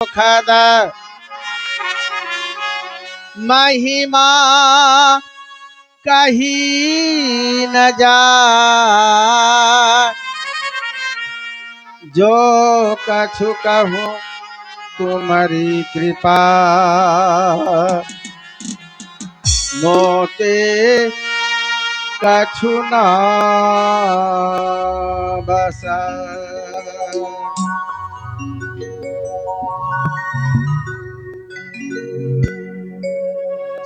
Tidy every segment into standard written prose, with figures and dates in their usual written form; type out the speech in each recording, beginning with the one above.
खद महिमा कही न जाय। जो कछु कहूँ तुम्हारी कृपा, मोते कछु न बसा।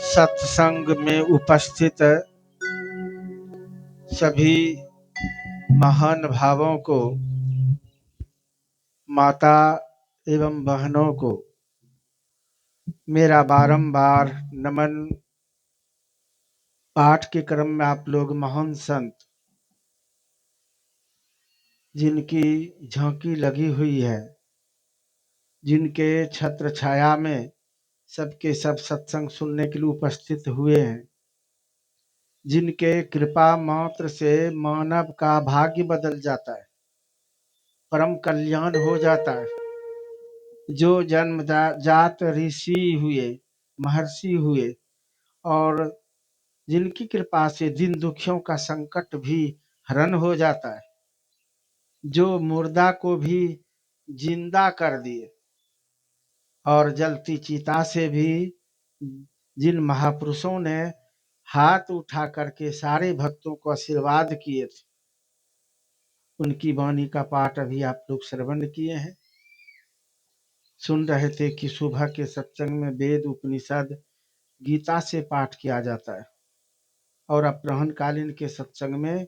सत्संग में उपस्थित सभी महान भावों को, माता एवं बहनों को मेरा बारंबार नमन। पाठ के क्रम में आप लोग महान संत जिनकी झांकी लगी हुई है, जिनके छत्र छाया में सबके सब सत्संग सुनने के लिए उपस्थित हुए हैं, जिनके कृपा मात्र से मानव का भाग्य बदल जाता है, परम कल्याण हो जाता है। जो जन्म जात ऋषि हुए, महर्षि हुए और जिनकी कृपा से दिन दुखियों का संकट भी हरण हो जाता है, जो मुर्दा को भी जिंदा कर दिए और जलती चिता से भी जिन महापुरुषों ने हाथ उठा करके सारे भक्तों को आशीर्वाद किए थे, उनकी वाणी का पाठ अभी आप लोग श्रवण किए हैं। सुन रहे थे कि सुबह के सत्संग में वेद उपनिषद गीता से पाठ किया जाता है और अपराह्न कालीन के सत्संग में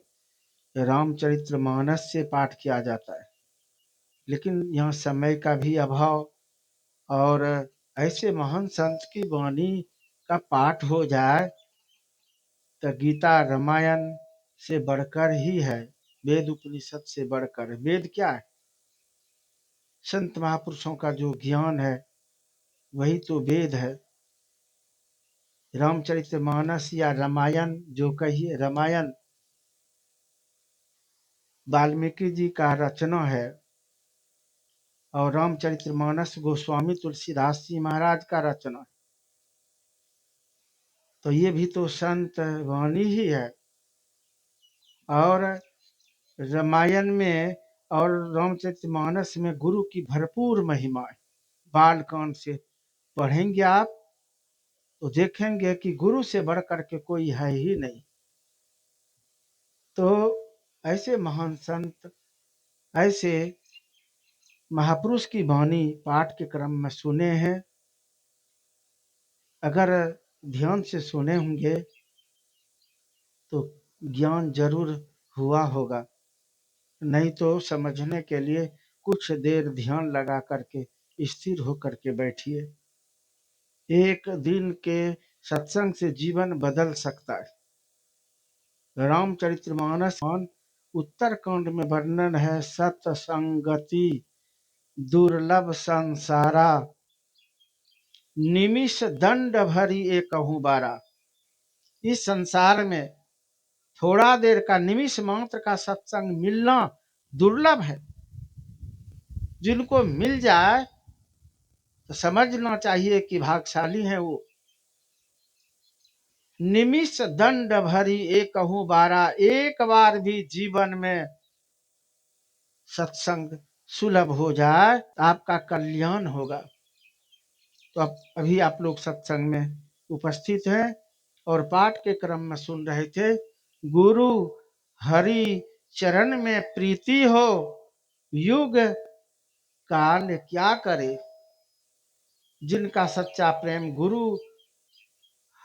रामचरितमानस से पाठ किया जाता है। लेकिन यहाँ समय का भी अभाव और ऐसे महान संत की वाणी का पाठ हो जाए तो गीता रामायण से बढ़कर ही है, वेद उपनिषद से बढ़कर। वेद क्या है? संत महापुरुषों का जो ज्ञान है वही तो वेद है। रामचरितमानस या रामायण जो कहिए, रामायण वाल्मीकि जी का रचना है और रामचरितमानस गोस्वामी तुलसीदास जी महाराज का रचना है। तो ये भी तो संत वाणी ही है। और रामायण में और रामचरितमानस में गुरु की भरपूर महिमा है। बालकांड से पढ़ेंगे आप तो देखेंगे कि गुरु से बढ़कर के कोई है ही नहीं। तो ऐसे महान संत, ऐसे महापुरुष की वाणी पाठ के क्रम में सुने हैं। अगर ध्यान से सुने होंगे तो ज्ञान जरूर हुआ होगा, नहीं तो समझने के लिए कुछ देर ध्यान लगा करके स्थिर होकर के बैठिए। एक दिन के सत्संग से जीवन बदल सकता है। रामचरितमानस उत्तरकांड में वर्णन है, सत्संगति दुर्लभ संसारा, निमिष दंड भरी एकहु बारा। इस संसार में थोड़ा देर का निमिष मात्र का सत्संग मिलना दुर्लभ है। जिनको मिल जाए तो समझना चाहिए कि भाग्यशाली है वो। निमिष दंड भरी एकहु बारा, एक बार भी जीवन में सत्संग सुलभ हो जाए आपका कल्याण होगा। तो अब अभी आप लोग सत्संग में उपस्थित हैं और पाठ के क्रम में सुन रहे थे, गुरु हरि चरण में प्रीति हो, युग काल क्या करे। जिनका सच्चा प्रेम गुरु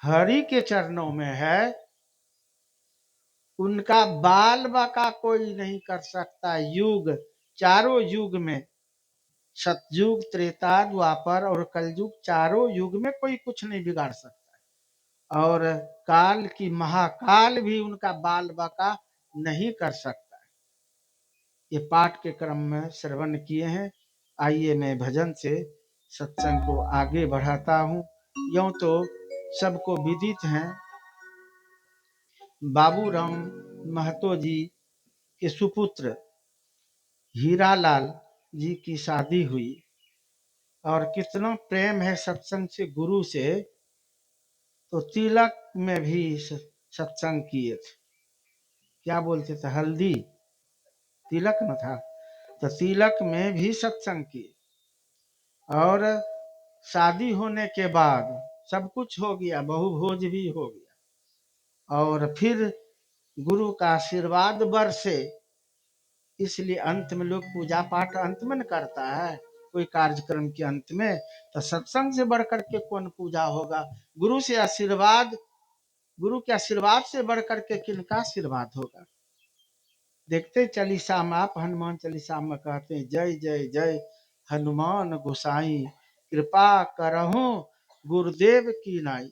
हरि के चरणों में है, उनका बाल बाका कोई नहीं कर सकता। युग, चारों युग में, सतयुग त्रेता द्वापर और कलयुग, चारों युग में कोई कुछ नहीं बिगाड़ सकता और काल की महाकाल भी उनका बाल बाका नहीं कर सकता। ये पाठ के क्रम में श्रवण किए हैं। आइए मैं भजन से सत्संग को आगे बढ़ाता हूँ। यूं तो सबको विदित हैं, बाबूराम महतो जी के सुपुत्र हीरालाल जी की शादी हुई और कितना प्रेम है सत्संग से गुरु से, तो तिलक में भी सत्संग किए थे। क्या बोलते थे, हल्दी तिलक न था, तो तिलक में भी सत्संग किए। और शादी होने के बाद सब कुछ हो गया, बहु भोज भी हो गया, और फिर गुरु का आशीर्वाद बरसे, इसलिए अंत में लोग पूजा पाठ अंत में न करता है, कोई कार्यक्रम के अंत में। तो सत्संग से बढ़कर के कौन पूजा होगा? गुरु से आशीर्वाद, गुरु के आशीर्वाद से बढ़कर के किनका आशीर्वाद होगा? देखते चालीसा में आप, हनुमान चालीसा में कहते हैं, जय जय जय हनुमान गोसाई, कृपा करहु गुरुदेव की नाई।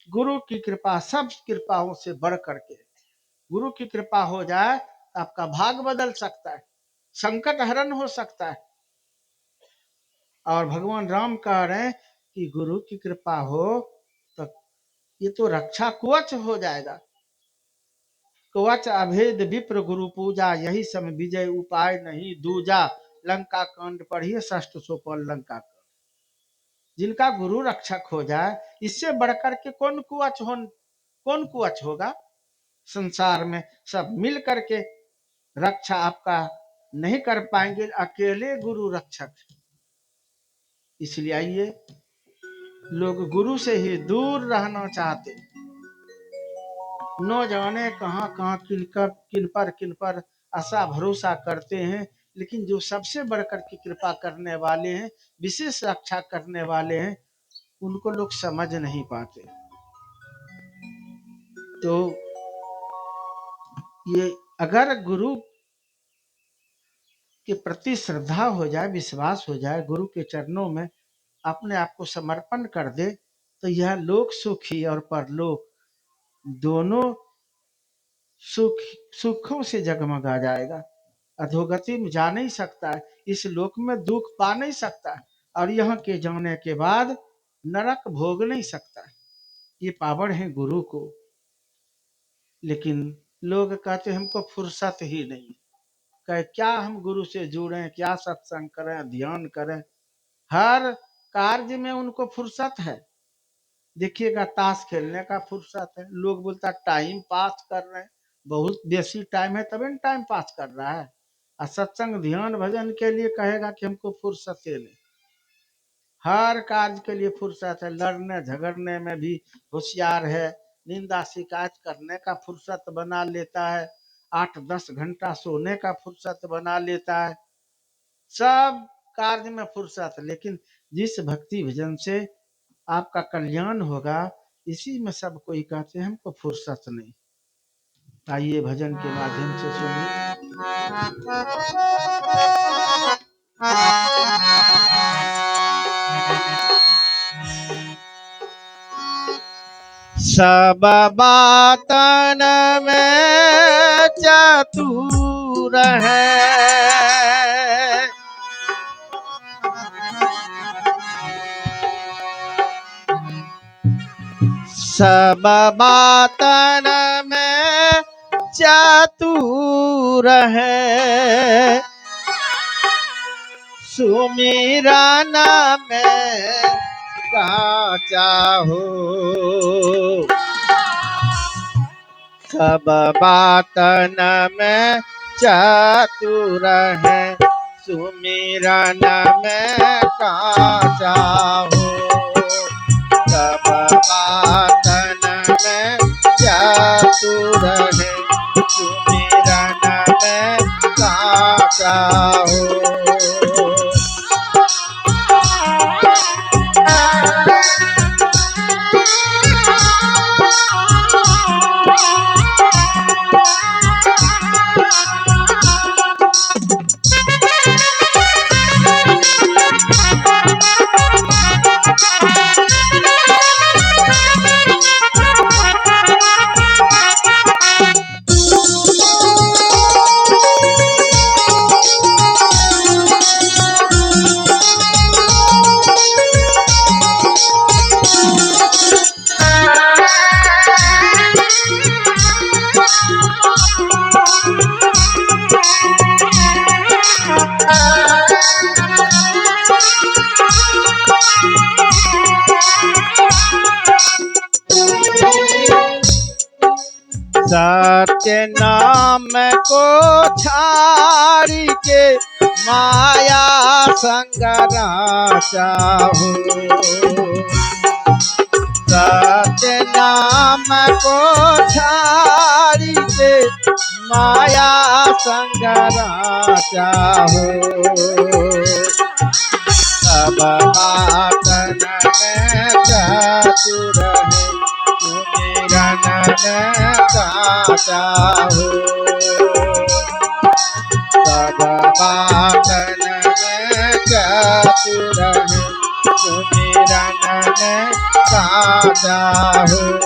गुरु की कृपा सब कृपाओं से बढ़ करके, गुरु की कृपा हो जाए तो आपका भाग बदल सकता है, संकट हरण हो सकता है। और भगवान राम कह रहे हैं कि गुरु की कृपा हो तो ये तो रक्षा कवच हो जाएगा। कवच अभेद विप्र गुरु पूजा, यही समय विजय उपाय नहीं दूजा। लंका कांड पढ़िए, षष्ठ सोपान लंका कांड। जिनका गुरु रक्षक हो जाए, इससे बढ़कर के कौन कुवच होगा संसार में? सब मिल करके रक्षा आपका नहीं कर पाएंगे, अकेले गुरु रक्षक। इसलिए आइए, लोग गुरु से ही दूर रहना चाहते, न जाने कहां कहां किन पर आशा भरोसा करते हैं। लेकिन जो सबसे बढ़कर की कृपा करने वाले हैं, विशेष रक्षा करने वाले हैं, उनको लोग समझ नहीं पाते। तो ये अगर गुरु के प्रति श्रद्धा हो जाए, विश्वास हो जाए, गुरु के चरणों में अपने आप को समर्पण कर दे, तो यह लोक सुखी और परलोक दोनों सुखों से जगमगा जाएगा। अधोगति में जा नहीं सकता है, इस लोक में दुख पा नहीं सकता है, और यहाँ के जाने के बाद नरक भोग नहीं सकता है। ये पावर है गुरु को। लेकिन लोग कहते हमको फुर्सत ही नहीं, कहे क्या हम गुरु से जुड़े, क्या सत्संग करें, ध्यान करें। हर कार्य में उनको फुर्सत है। देखिएगा, ताश खेलने का फुर्सत है, लोग बोलता टाइम पास कर रहे हैं, बहुत बेसी टाइम है तभी टाइम पास कर रहा है। और सत्संग ध्यान भजन के लिए कहेगा कि हमको फुर्सत है नहीं। हर कार्य के लिए फुर्सत है, लड़ने झगड़ने में भी होशियार है, निंदा शिकायत करने का फुर्सत बना लेता है, 8-10 घंटा सोने का फुर्सत बना लेता है, सब कार्य में फुर्सत। लेकिन जिस भक्ति भजन से आपका कल्याण होगा, इसी में सब कोई कहते हैं हमको फुर्सत नहीं। आइए भजन के माध्यम से सुनिए। सब बातन में चतुर है, सब बातन में चतुर है, सुमिरन में काचा हो। सब बातन में चतुर है, सुमिरन में काचा हो। सब बातन में चतुर है, सुमिरन में काचा हो। सत्य नाम को छाड़ी के माया संग राचा हो। सत्य नाम को छाड़ी के माया संग राचा हो। सब बातन में चतुर है, सुमिरन में साचा हो। सब बातन में चतुर है, सुमिरन में साचा हो।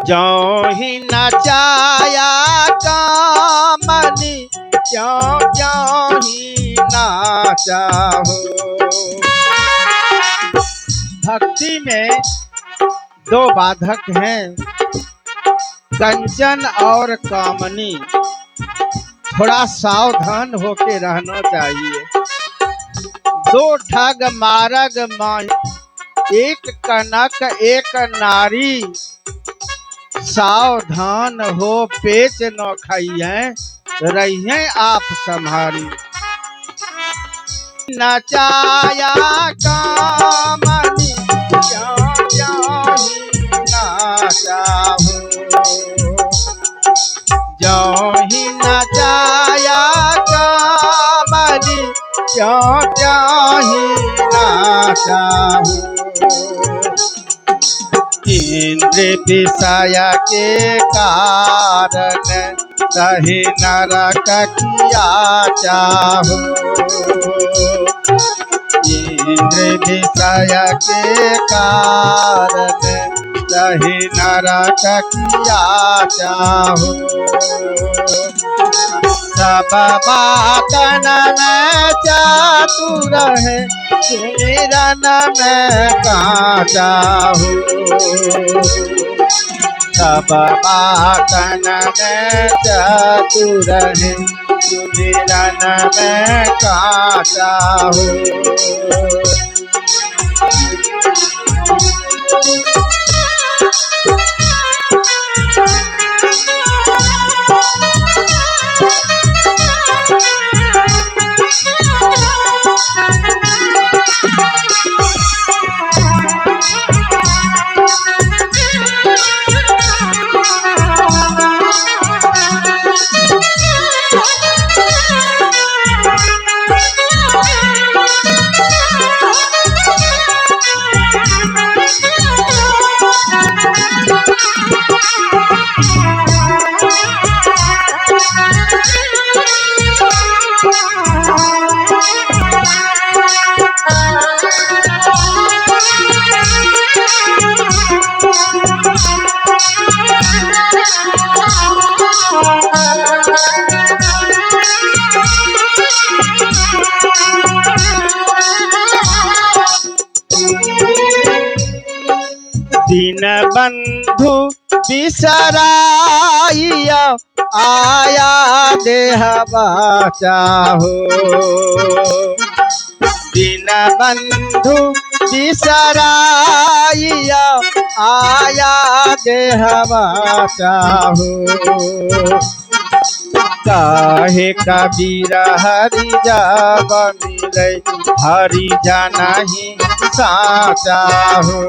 ज्यों ही नचाया कामनी, क्यों क्यों ही नाचा हो। भक्ति में दो बाधक हैं, कंचन और कामनी। थोड़ा सावधान होके रहना चाहिए। दो ठग मारग माही, एक कनक एक नारी। सावधान हो पेच न खाइए, रहिए आप संभारी। नचाया कामनी, क्यों क्यों ही नाचा हो। ज्यों ही नचाया कामनी, क्यों क्यों ही नाचा हो। इंद्र विषय के कारण सही नरक किया चाहो। इंद्र विषय के कारण सही नरक किया चाहो। सब बातन में चतुर है, सुमिरन में काचा हो। सब बातन में चतुर है, सुमिरन में काचा हो। दिन बंद बंधु बिसराइया आया देह बचाहो। दीन बंधु बिसराइया आया देह बचाहो। काहे कबीर हरि जब मिले हरि जानाहि साचा हो।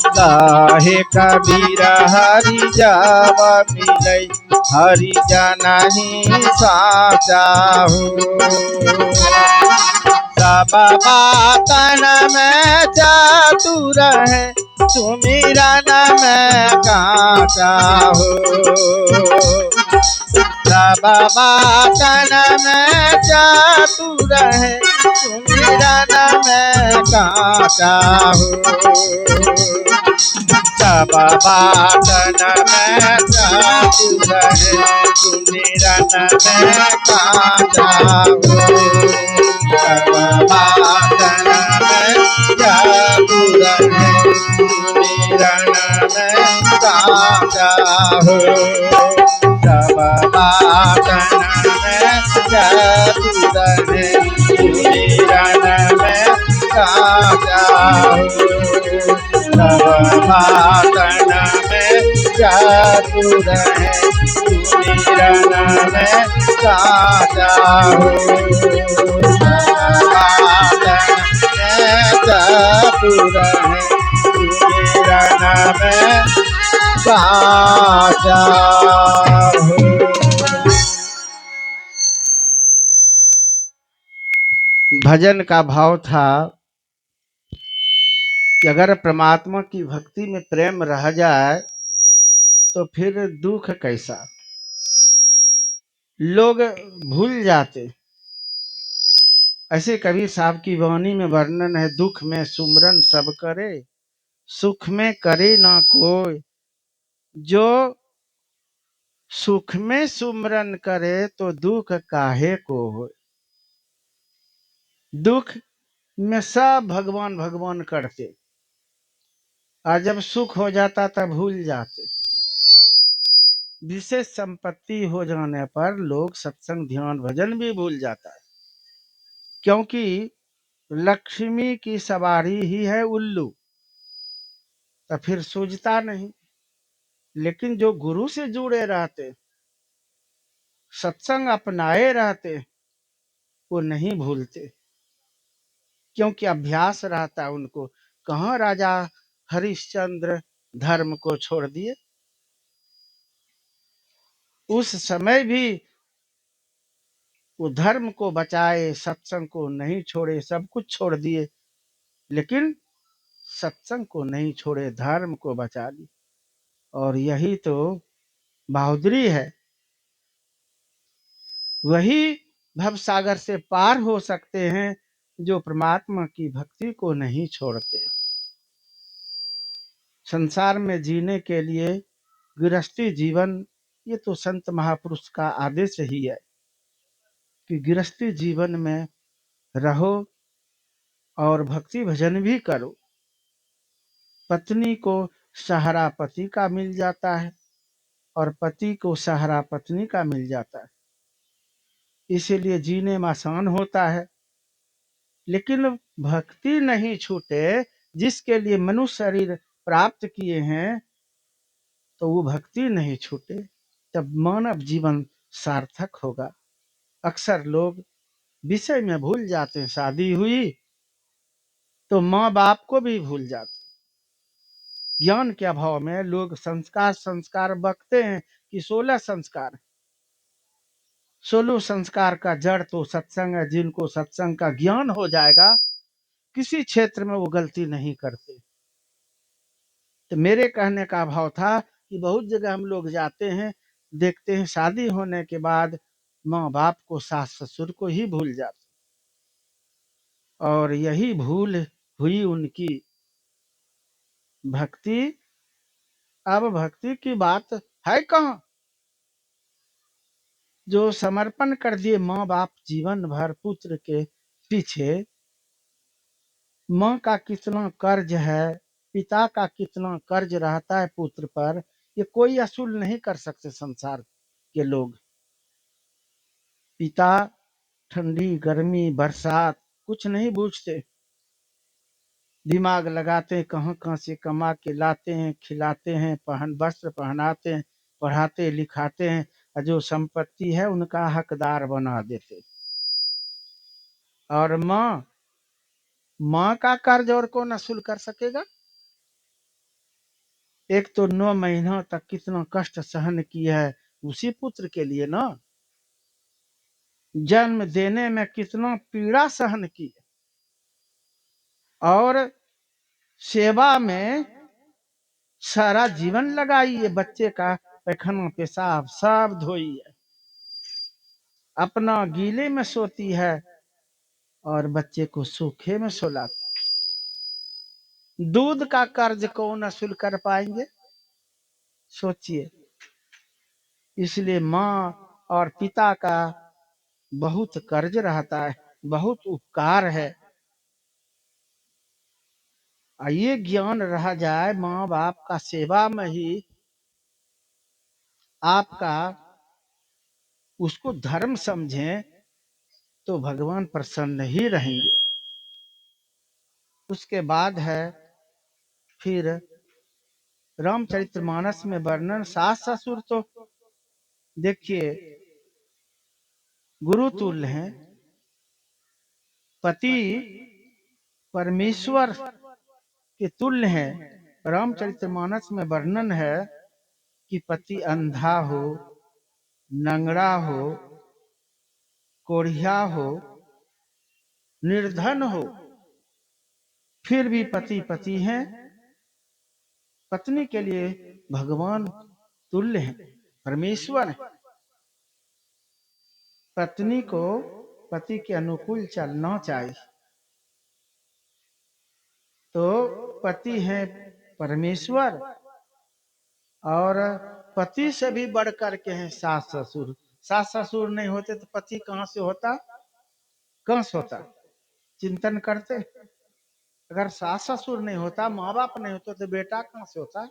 काहे कबीर हरि जब मिले हरि जानाहि साचा हो। सब बातन में चतुर है सुमिरन में कांचा हो। सब बातन में चतुर है सुमिरन में कांचा हो। सब बातन में चतुर है सुमिरन में कांचा हो। सब बातन में चतुर है सुमिरन में कांचा हो। सब बातन में चतुर है सुमिरन में कांचा हो। सब बातन में चतुर है सुमिरन में कांचा हो। सब बातन में चतुर है सुमिरन में कांचा हो। भजन का भाव था कि अगर परमात्मा की भक्ति में प्रेम रह जाए तो फिर दुख कैसा। लोग भूल जाते। ऐसे कबीर साहब की वाणी में वर्णन है, दुख में सुमरन सब करे सुख में करे ना कोई। जो सुख में सुमरन करे तो दुख काहे को हो। दुख में सब भगवान भगवान करते और जब सुख हो जाता तब भूल जाते। विशेष संपत्ति हो जाने पर लोग सत्संग ध्यान भजन भी भूल जाता है, क्योंकि लक्ष्मी की सवारी ही है उल्लू, तो फिर सूझता नहीं। लेकिन जो गुरु से जुड़े रहते, सत्संग अपनाए रहते, वो नहीं भूलते, क्योंकि अभ्यास रहता उनको। कहाँ राजा हरिश्चंद्र धर्म को छोड़ दिए, उस समय भी वो धर्म को बचाए, सत्संग को नहीं छोड़े, सब कुछ छोड़ दिए लेकिन सत्संग को नहीं छोड़े, धर्म को बचा ली। और यही तो बहादुरी है। वही भव सागर से पार हो सकते हैं जो परमात्मा की भक्ति को नहीं छोड़ते। संसार में जीने के लिए गृहस्थी जीवन, ये तो संत महापुरुष का आदेश ही है कि गृहस्थी जीवन में रहो और भक्ति भजन भी करो। पत्नी को सहारा पति का मिल जाता है और पति को सहारा पत्नी का मिल जाता है, इसीलिए जीने में आसान होता है। लेकिन भक्ति नहीं छूटे, जिसके लिए मनुष्य शरीर प्राप्त किए हैं, तो वो भक्ति नहीं छूटे, तब मानव जीवन सार्थक होगा। अक्सर लोग विषय में भूल जाते हैं। शादी हुई तो माँ बाप को भी भूल जाते। ज्ञान के अभाव में लोग संस्कार संस्कार बकते हैं कि 16 संस्कार। 16 संस्कार का जड़ तो सत्संग है। जिनको सत्संग का ज्ञान हो जाएगा, किसी क्षेत्र में वो गलती नहीं करते। तो मेरे कहने का भाव था कि बहुत जगह हम लोग जाते हैं, देखते हैं शादी होने के बाद माँ बाप को, सास ससुर को ही भूल जाते, और यही भूल हुई उनकी। भक्ति, अब भक्ति की बात है कहाँ। जो समर्पण कर दिए माँ बाप जीवन भर पुत्र के पीछे, माँ का कितना कर्ज है पिता का कितना कर्ज रहता है पुत्र पर, ये कोई असूल नहीं कर सकते संसार के लोग। पिता ठंडी गर्मी बरसात कुछ नहीं बूझते, दिमाग लगाते हैं, कहाँ कहाँ से कमा के लाते हैं, खिलाते हैं, वस्त्र पहनाते हैं, पढ़ाते लिखाते हैं, और जो संपत्ति है उनका हकदार बना देते। और माँ का कर्ज और कौन असूल कर सकेगा? एक तो 9 महीनों तक कितना कष्ट सहन किया है उसी पुत्र के लिए ना, जन्म देने में कितना पीड़ा सहन की, और सेवा में सारा जीवन लगाई है, बच्चे का पैखाना पेशाब सब धोई है, अपना गीले में सोती है और बच्चे को सूखे में सुलाती। दूध का कर्ज कौन असूल कर पाएंगे? सोचिए। इसलिए माँ और पिता का बहुत कर्ज रहता है, बहुत उपकार है। ये ज्ञान रह जाए माँ बाप का सेवा में ही आपका, उसको धर्म समझें तो भगवान प्रसन्न ही रहेंगे। उसके बाद है फिर रामचरितमानस में वर्णन। सास ससुर तो देखिए गुरु तुल्य हैं, पति परमेश्वर के तुल्य हैं। रामचरितमानस में वर्णन है कि पति अंधा हो, नंगड़ा हो, कोढ़िया हो, निर्धन हो, फिर भी पति पति हैं, पत्नी के लिए भगवान तुल्य हैं, परमेश्वर है। पत्नी को पति के अनुकूल चलना चाहिए। तो पति है परमेश्वर, और पति से भी बढ़ करके हैं सास ससुर। सास ससुर नहीं होते तो पति कहाँ से होता, कहाँ से होता? चिंतन करते। अगर सास ससुर नहीं होता, माँ बाप नहीं होते तो बेटा कहाँ से होता?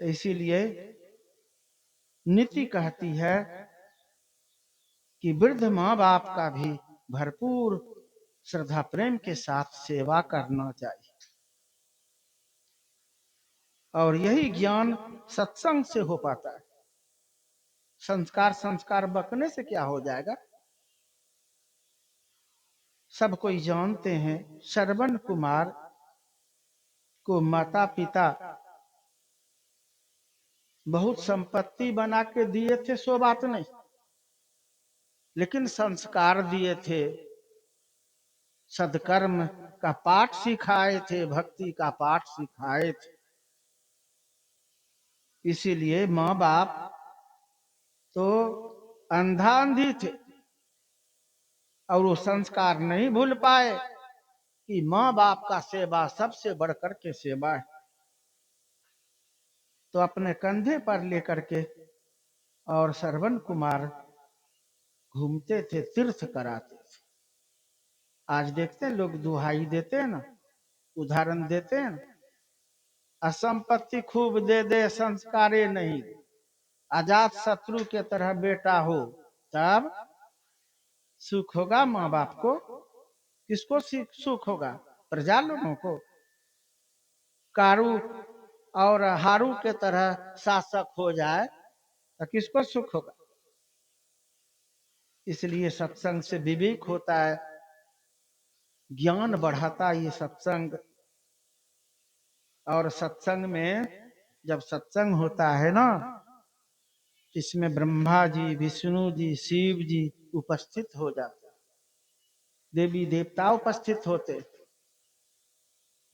तो इसीलिए नीति कहती है कि वृद्ध माँ बाप का भी भरपूर श्रद्धा प्रेम के साथ सेवा करना चाहिए। और यही ज्ञान सत्संग से हो पाता है। संस्कार संस्कार बकने से क्या हो जाएगा? सब कोई जानते हैं श्रवण कुमार को माता पिता बहुत संपत्ति बना के दिए थे, सो बात नहीं, लेकिन संस्कार दिए थे, सदकर्म का पाठ सिखाए थे, भक्ति का पाठ सिखाए थे। इसीलिए माँ बाप तो अंधा अंधी थे और वो संस्कार नहीं भूल पाए कि माँ बाप का सेवा सबसे बढ़कर के सेवा है। तो अपने कंधे पर लेकर के और श्रवण कुमार घूमते थे, तीर्थ कराते थे। आज देखते हैं लोग दुहाई देते हैं ना, उदाहरण देते हैं ना, असंपत्ति खूब दे दे संस्कारे नहीं, अजात शत्रु के तरह बेटा हो तब सुख होगा माँ बाप को? किसको सुख होगा? प्रजा लोगों को। कारू और हारू के तरह शासक हो जाए तो किसको सुख होगा? इसलिए सत्संग से विवेक होता है, ज्ञान बढ़ाता ये सत्संग। और सत्संग में जब सत्संग होता है ना, इसमें ब्रह्मा जी, विष्णु जी, शिव जी उपस्थित हो जाते, देवी देवता उपस्थित होते।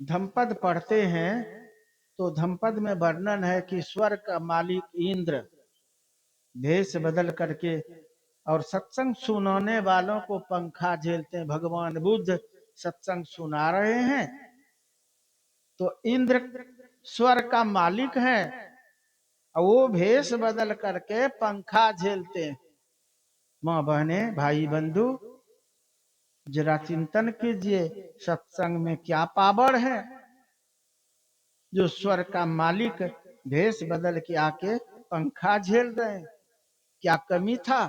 धम्पद पढ़ते हैं तो धम्पद में वर्णन है कि स्वर्ग का मालिक इंद्र भेष बदल करके और सत्संग सुनाने वालों को पंखा झेलते हैं। भगवान बुद्ध सत्संग सुना रहे हैं तो इंद्र स्वर्ग का मालिक है और वो भेष बदल करके पंखा झेलते हैं। माँ बहने भाई बंधु जरा चिंतन कीजिए, सत्संग में क्या पावर है। जो स्वर्ग का मालिक भेष बदल के आके पंखा झेल रहे हैं, क्या कमी था?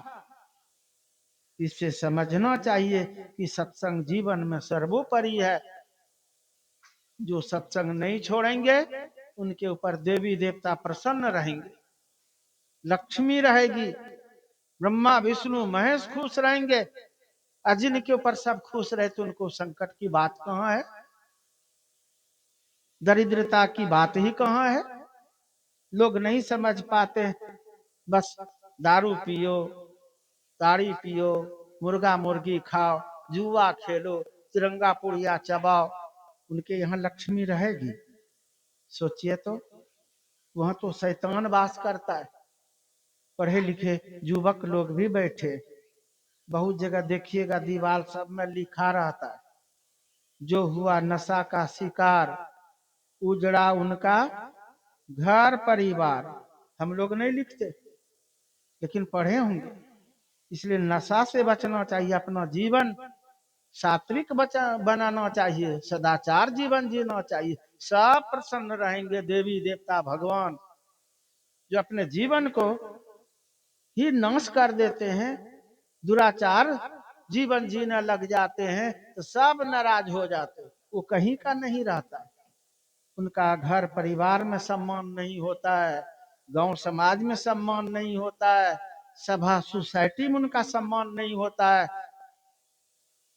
इससे समझना चाहिए कि सत्संग जीवन में सर्वोपरि है। जो सत्संग नहीं छोड़ेंगे उनके ऊपर देवी देवता प्रसन्न रहेंगे, लक्ष्मी रहेगी, ब्रह्मा विष्णु महेश खुश रहेंगे। और जिनके ऊपर सब खुश रहे तो उनको संकट की बात कहाँ है, दरिद्रता की बात ही कहाँ है। लोग नहीं समझ पाते, बस दारू पियो, ताड़ी पियो, मुर्गा मुर्गी खाओ, जुआ खेलो, तिरंगा पुड़िया चबाओ, उनके यहाँ लक्ष्मी रहेगी? सोचिए तो, वहां तो शैतान वास करता है। पढ़े लिखे युवक लोग भी बैठे, बहुत जगह देखिएगा दीवार सब में लिखा रहता है, जो हुआ नशा का शिकार उजड़ा उनका घर परिवार। हम लोग नहीं लिखते, लेकिन पढ़े होंगे। इसलिए नशा से बचना चाहिए, अपना जीवन सात्विक बनाना चाहिए, सदाचार जीवन जीना चाहिए। सब प्रसन्न रहेंगे देवी देवता भगवान। जो अपने जीवन को ही नाश कर देते हैं, दुराचार जीवन जीने लग जाते हैं, तो सब नाराज हो जाते हैं, वो कहीं का नहीं रहता। उनका घर परिवार में सम्मान नहीं होता है, गांव समाज में सम्मान नहीं होता है, सभा सोसाइटी में उनका सम्मान नहीं होता है।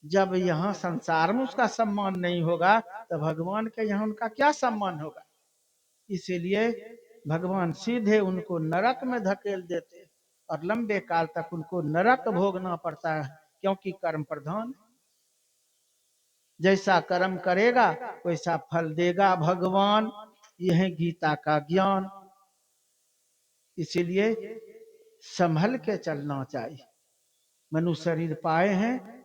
जब यहाँ संसार में उसका सम्मान नहीं होगा तो भगवान के यहाँ उनका क्या सम्मान होगा? इसीलिए भगवान सीधे उनको नरक में धकेल देते और लंबे काल तक उनको नरक भोगना पड़ता है, क्योंकि कर्म प्रधान। जैसा कर्म करेगा वैसा फल देगा भगवान। यह है गीता का ज्ञान। इसीलिए संभल के चलना चाहिए। मनुष्य शरीर पाए हैं,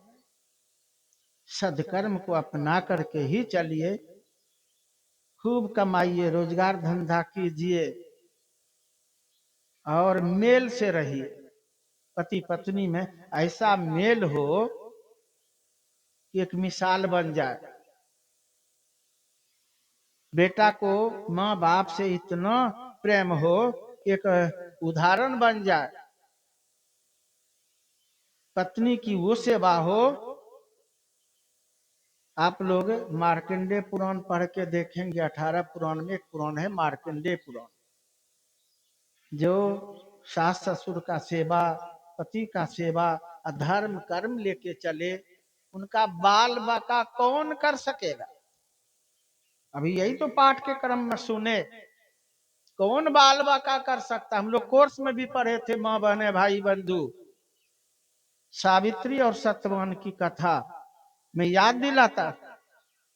सदकर्म को अपना करके ही चलिए, खूब कमाइए, रोजगार धंधा कीजिए और मेल से रहिए। पति पत्नी में ऐसा मेल हो कि एक मिसाल बन जाए। बेटा को माँ बाप से इतना प्रेम हो, एक उदाहरण बन जाए। पत्नी की वो सेवा हो। आप लोग मार्कंडेय पुराण पढ़ के देखेंगे, 18 पुराण में एक पुराण है मार्कंडेय पुराण। जो सास ससुर का सेवा, पति का सेवा, अधर्म कर्म लेके चले, उनका बाल बाका कौन कर सकेगा? अभी यही तो पाठ के क्रम में सुने, कौन बाल बाका कर सकता? हम लोग कोर्स में भी पढ़े थे, माँ बहने भाई बंधु, सावित्री और सत्यवान की कथा में याद दिलाता।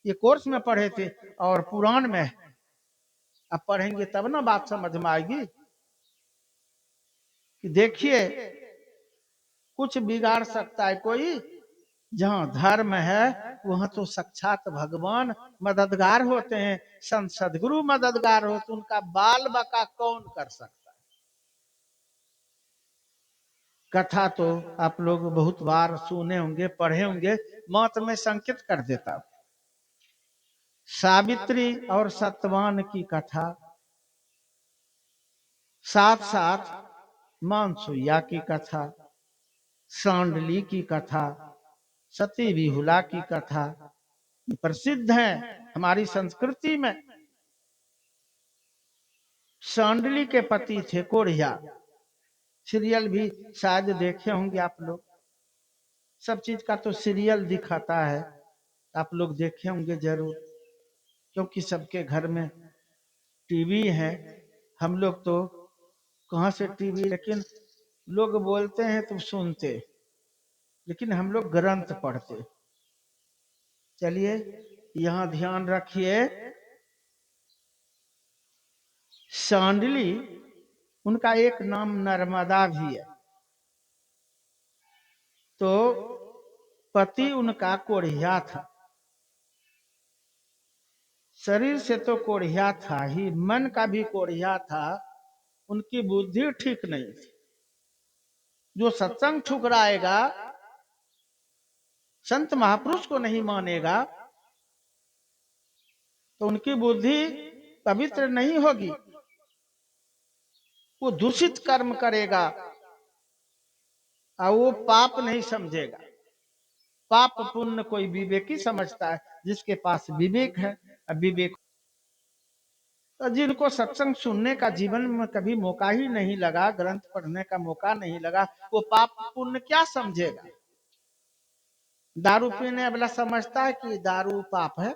ये कोर्स में पढ़े थे और पुराण में अब पढ़ेंगे तब ना बात समझ में आएगी। कि देखिए कुछ बिगाड़ सकता है कोई? जहां धर्म है वहां तो साक्षात भगवान मददगार होते हैं, संत सदगुरु मददगार होते, उनका बाल बका कौन कर सकता है? कथा तो आप लोग बहुत बार सुने होंगे, पढ़े होंगे, मौत में संकेत कर देता। सावित्री और सत्यवान की कथा, साथ साथ मानसुइया की कथा, सांडली की कथा, सती बिहुला की कथा प्रसिद्ध है हमारी संस्कृति में। सांडली के पति थे कोढ़िया, सीरियल भी शायद देखे होंगे आप लोग। सब चीज का तो सीरियल दिखाता है, आप लोग देखे होंगे जरूर, क्योंकि सबके घर में टीवी है। हम लोग तो कहाँ से टीवी, लेकिन लोग बोलते हैं तो सुनते, लेकिन हम लोग ग्रंथ पढ़ते। चलिए यहाँ ध्यान रखिए, सांडली उनका एक नाम नर्मदा भी है। तो पति उनका कोढ़िया था, शरीर से तो कोढ़िया था ही, मन का भी कोढ़िया था। उनकी बुद्धि ठीक नहीं थी। जो सत्संग ठुकराएगा, संत महापुरुष को नहीं मानेगा, तो उनकी बुद्धि पवित्र नहीं होगी, वो दूषित कर्म करेगा और वो पाप नहीं समझेगा। पाप पुण्य कोई विवेकी समझता है, जिसके पास विवेक है। विवेक तो जिनको सत्संग सुनने का जीवन में कभी मौका ही नहीं लगा, ग्रंथ पढ़ने का मौका नहीं लगा, वो पाप पुण्य क्या समझेगा। दारू पीने वाला समझता है कि दारू पाप है,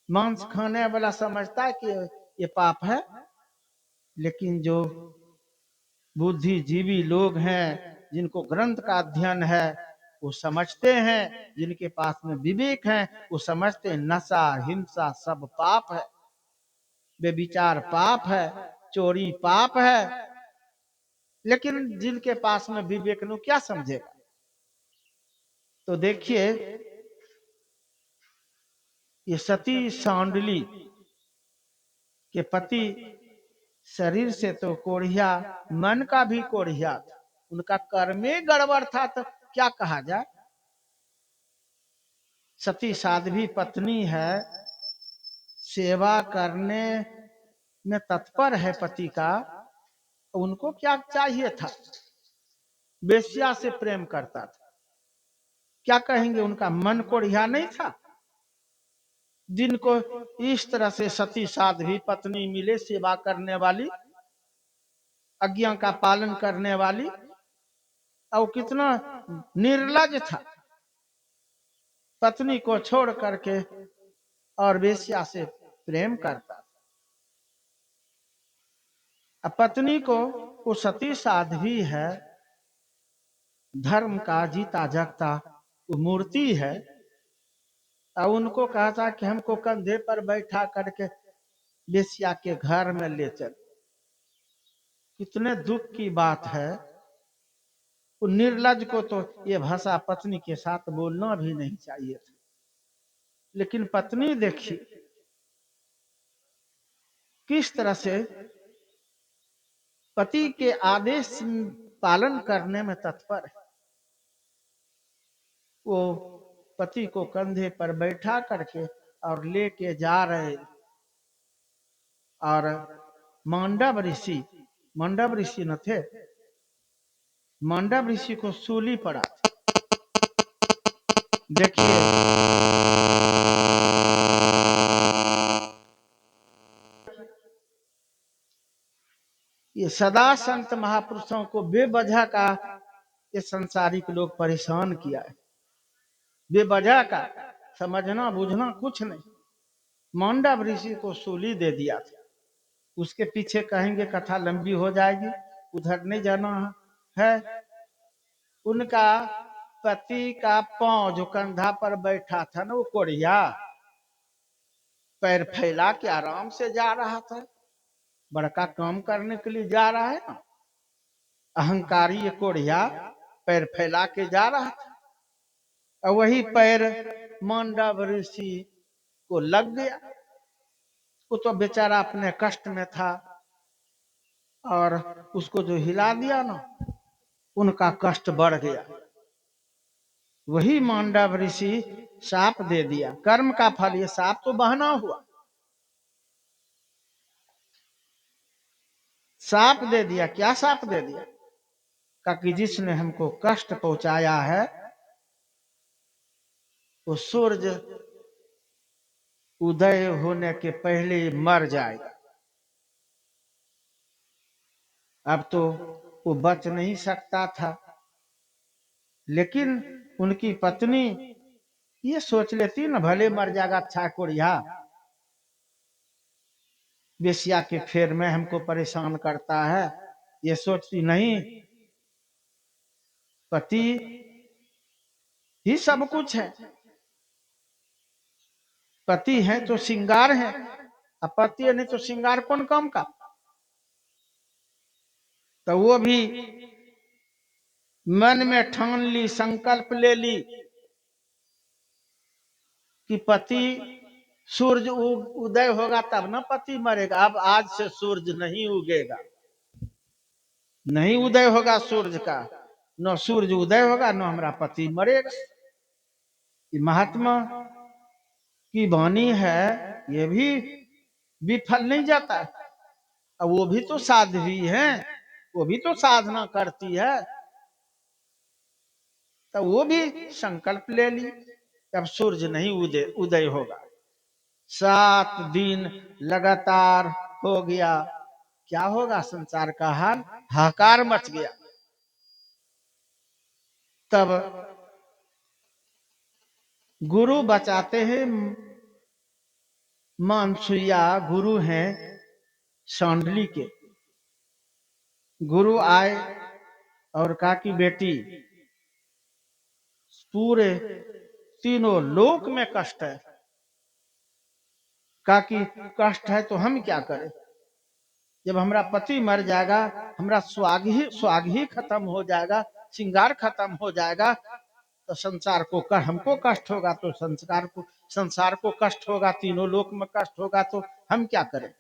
मांस खाने वाला समझता है कि ये पाप है, लेकिन जो बुद्धिजीवी लोग हैं, जिनको ग्रंथ का अध्ययन है, वो समझते हैं, जिनके पास में विवेक है, वो समझते हैं नशा हिंसा सब पाप है, बेविचार पाप है, चोरी पाप है। लेकिन जिनके पास में विवेक नो क्या समझेगा। तो देखिए, ये सती सांडली के पति शरीर से तो कोढ़िया, मन का भी कोढ़िया था, उनका कर्मे गड़बड़ था, तो क्या कहा जाए। सती साध्वी पत्नी है, सेवा करने में तत्पर है पति का, उनको क्या चाहिए था, वेश्या से प्रेम करता था, क्या कहेंगे, उनका मन कोढ़िया नहीं था। जिनको इस तरह से सती साध्वी पत्नी मिले, सेवा करने वाली, आज्ञा का पालन करने वाली, और कितना निर्लज था, पत्नी को छोड़ करके और वेश्या से प्रेम करता। अब पत्नी को, वो सती साध्वी है, धर्म का जीता जागता वो मूर्ति है, और उनको कहा था कि हमको कंधे पर बैठा करके वेश्या के घर में ले चल। कितने दुख की बात है। वो निर्लज को तो ये भाषा पत्नी के साथ बोलना भी नहीं चाहिए था, लेकिन पत्नी देखी किस तरह से पति के आदेश पालन करने में तत्पर है। वो पति को कंधे पर बैठा करके और लेके जा रहे, और मांडव ऋषि न थे, मांडव ऋषि को सूली पड़ा। देखिए, ये सदा संत महापुरुषों को बेवजह का ये संसारिक लोग परेशान किया है, बेवजह का, समझना बुझना कुछ नहीं। मांडव ऋषि को सूली दे दिया था। उसके पीछे कहेंगे कथा लंबी हो जाएगी, उधर नहीं जाना है। उनका पति का पांव जो कंधा पर बैठा था ना, वो कोढ़िया पैर फैला के आराम से जा रहा था, बड़का काम करने के लिए जा रहा है ना, अहंकारी ये कोढ़िया पैर फैला के जा रहा था, और वही पैर मांडव ऋषि को लग गया। वो तो बेचारा अपने कष्ट में था, और उसको जो हिला दिया ना, उनका कष्ट बढ़ गया। वही मांडव ऋषि शाप दे दिया, कर्म का फल, ये शाप तो बहना हुआ, शाप दे दिया। क्या शाप दे दिया? कि जिसने हमको कष्ट पहुंचाया है, वो सूर्य उदय होने के पहले मर जाएगा। अब तो वो बच नहीं सकता था, लेकिन उनकी पत्नी ये सोच लेती ना, भले मर जाएगा, अच्छा कोढ़िया वेश्या के फेर में हमको परेशान करता है, ये सोचती नहीं। पति ही सब कुछ है, पति है तो श्रृंगार है, अब पति है नहीं तो श्रृंगार कौन काम का। तो वो भी मन में ठान ली, संकल्प ले ली कि पति सूरज उदय होगा तब ना पति मरेगा। अब आज से सूरज नहीं उगेगा, नहीं उदय होगा सूरज का, न सूरज उदय होगा, न हमारा पति मरेगा। ये महात्मा की वाणी है, ये भी विफल नहीं जाता है। अब वो भी तो साध्वी है, वो भी तो साधना करती है, तो वो भी संकल्प ले ली। अब सूर्य नहीं उदय उदय होगा, 7 दिन लगातार हो गया, क्या होगा? संसार का हाल हाहाकार मच गया। तब गुरु बचाते हैं, मानसुया गुरु हैं सांडली के। गुरु आए और कहा कि बेटी, पूरे तीनों लोक में कष्ट है। कहा कि कष्ट है तो हम क्या करें? जब हमारा पति मर जाएगा, हमारा स्वाग ही खत्म हो जाएगा, श्रृंगार खत्म हो जाएगा, तो संसार को हमको कष्ट होगा, तो संसार को कष्ट होगा, तीनों लोक में कष्ट होगा, तो हम क्या करें?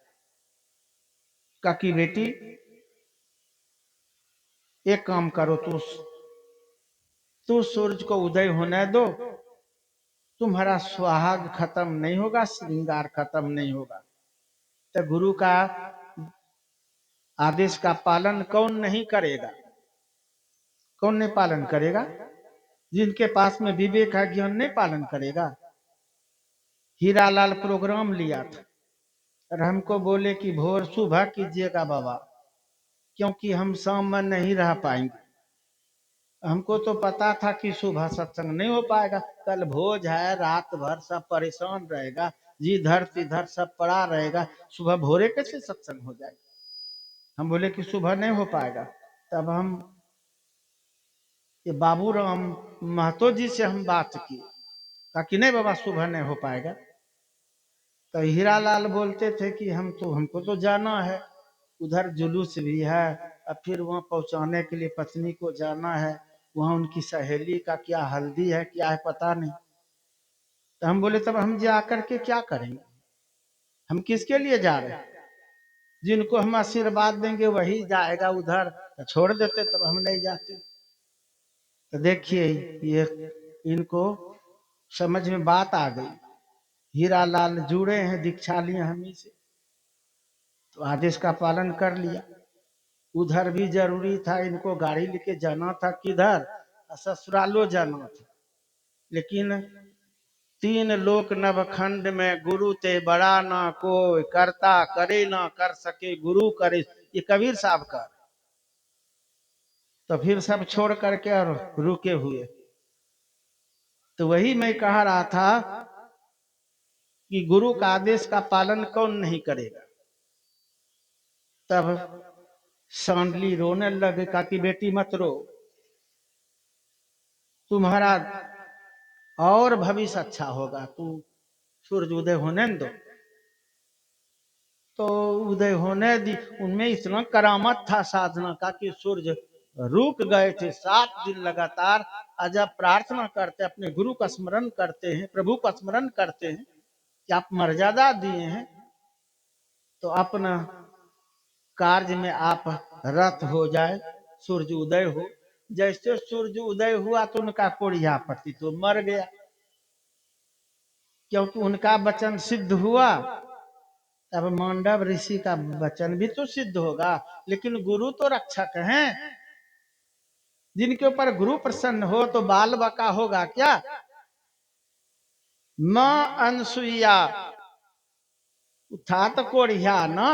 कहा कि बेटी एक काम करो, तू सूरज को उदय होने दो, तुम्हारा सुहाग खत्म नहीं होगा, श्रृंगार खत्म नहीं होगा। तो गुरु का आदेश का पालन कौन नहीं करेगा? कौन नहीं पालन करेगा? जिनके पास में विवेक है, ज्ञान नहीं पालन करेगा। हीरालाल प्रोग्राम लिया था और हमको बोले कि भोर सुबह कीजिएगा बाबा, क्योंकि हम शाम में नहीं रह पाएंगे। हमको तो पता था कि सुबह सत्संग नहीं हो पाएगा, कल भोज है, रात भर सब परेशान रहेगा, जिधर तिधर सब पड़ा रहेगा, सुबह भोरे कैसे सत्संग हो जाएगा? हम बोले कि सुबह नहीं हो पाएगा। तब हम ये बाबूराम महतो जी से हम बात की, कहा कि नहीं बाबा सुबह नहीं हो पाएगा। तो हीरालाल बोलते थे कि हमको तो जाना है, उधर जुलूस भी है, अब फिर वहां पहुंचाने के लिए पत्नी को जाना है, वहां उनकी सहेली का क्या हल्दी है, क्या है पता नहीं। तो हम बोले तब हम जा करके क्या करेंगे? हम किसके लिए जा रहे हैं? जिनको हम आशीर्वाद देंगे वही जाएगा उधर, तो छोड़ देते, तब हम नहीं जाते। तो देखिए ये इनको समझ में बात आ गई। हीरालाल जुड़े हैं, दीक्षा लिए हमी से, तो आदेश का पालन कर लिया। उधर भी जरूरी था, इनको गाड़ी लेके जाना था, किधर? ससुरालो जाना था। लेकिन 3 लोक नवखंड में गुरु ते बड़ा ना कोई, करता करे ना कर सके गुरु करे, ये कबीर साहब का। तो फिर सब छोड़ करके और रुके हुए। तो वही मैं कह रहा था कि गुरु का आदेश का पालन कौन नहीं करेगा? तब सांडली रोने लगे, कहा कि बेटी मत रो, तुम्हारा और भविष्य अच्छा होगा, तू सूरज उदय होने दो। तो उदय होने दी। उनमें इतना करामत था साधना का कि सूरज रुक गए थे 7 दिन लगातार। आज आप प्रार्थना करते, अपने गुरु का स्मरण करते हैं, प्रभु का स्मरण करते हैं कि आप मर्यादा दिए हैं, तो अपना कार्य में आप रत हो जाए, सूरज उदय हो। जैसे सूरज उदय हुआ तो उनका कोढ़ियापति तो मर गया, क्योंकि उनका वचन सिद्ध हुआ। अब मांडव ऋषि का वचन भी तो सिद्ध होगा, लेकिन गुरु तो रक्षक हैं। जिनके ऊपर गुरु प्रसन्न हो तो बाल बका होगा क्या? मां अनसुईया उठा तो कोढ़िया ना,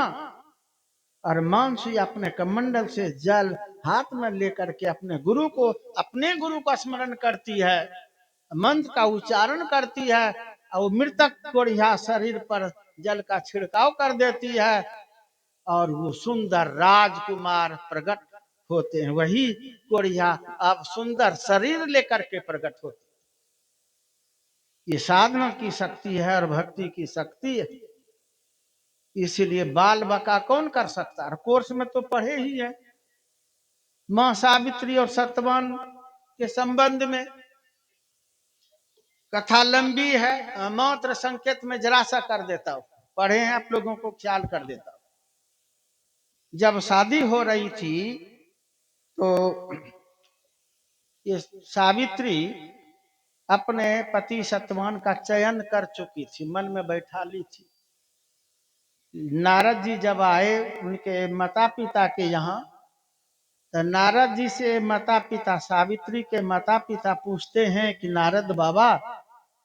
और मानसुई अपने कमंडल से जल हाथ में लेकर के अपने गुरु का स्मरण करती है, मंत्र का उच्चारण करती है, और वो मृतक कोढ़िया शरीर पर जल का छिड़काव कर देती है, और वो सुंदर राजकुमार प्रकट होते हैं। वही कोढ़िया अब सुंदर शरीर लेकर के प्रकट होते। ये साधना की शक्ति है और भक्ति की शक्ति है। इसीलिए बाल बका कौन कर सकता है? कोर्स में तो पढ़े ही है, मां सावित्री और सत्यवान के संबंध में कथा लंबी है, मात्र संकेत में जरा सा कर देता हूं, पढ़े हैं आप लोगों को ख्याल कर देता हूं। जब शादी हो रही थी तो ये सावित्री अपने पति सत्यवान का चयन कर चुकी थी, मन में बैठा ली थी। नारद जी जब आए उनके माता पिता के यहाँ, तो नारद जी से माता पिता, सावित्री के माता पिता पूछते हैं कि नारद बाबा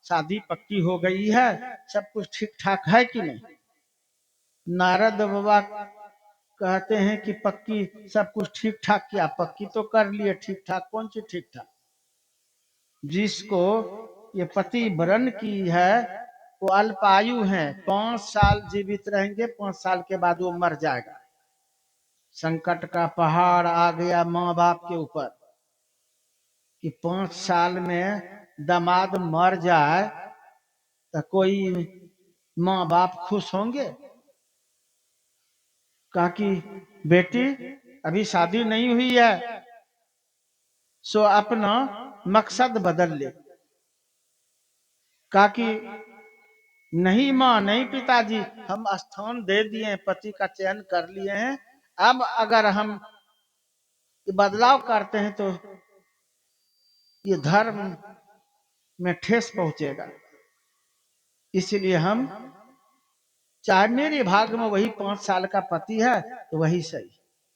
शादी पक्की हो गई है, सब कुछ ठीक ठाक है कि नहीं? नारद बाबा कहते हैं कि पक्की सब कुछ ठीक ठाक, क्या पक्की तो कर लिए, ठीक ठाक कौन सी ठीक ठाक? जिसको ये पति वरण की है वो अल्पायु है, 5 साल जीवित रहेंगे, 5 साल के बाद वो मर जाएगा। संकट का पहाड़ आ गया माँ बाप के ऊपर कि 5 साल में दामाद मर जाए तो कोई माँ बाप खुश होंगे? कहा कि बेटी अभी शादी नहीं हुई है, सो अपना मकसद बदल ले। कहा कि नहीं माँ, नहीं पिताजी, हम स्थान दे दिए, पति का चयन कर लिए हैं, अब अगर हम बदलाव करते हैं तो ये धर्म में ठेस पहुंचेगा, इसलिए हम, चाहे मेरे भाग में वही 5 साल का पति है तो वही सही।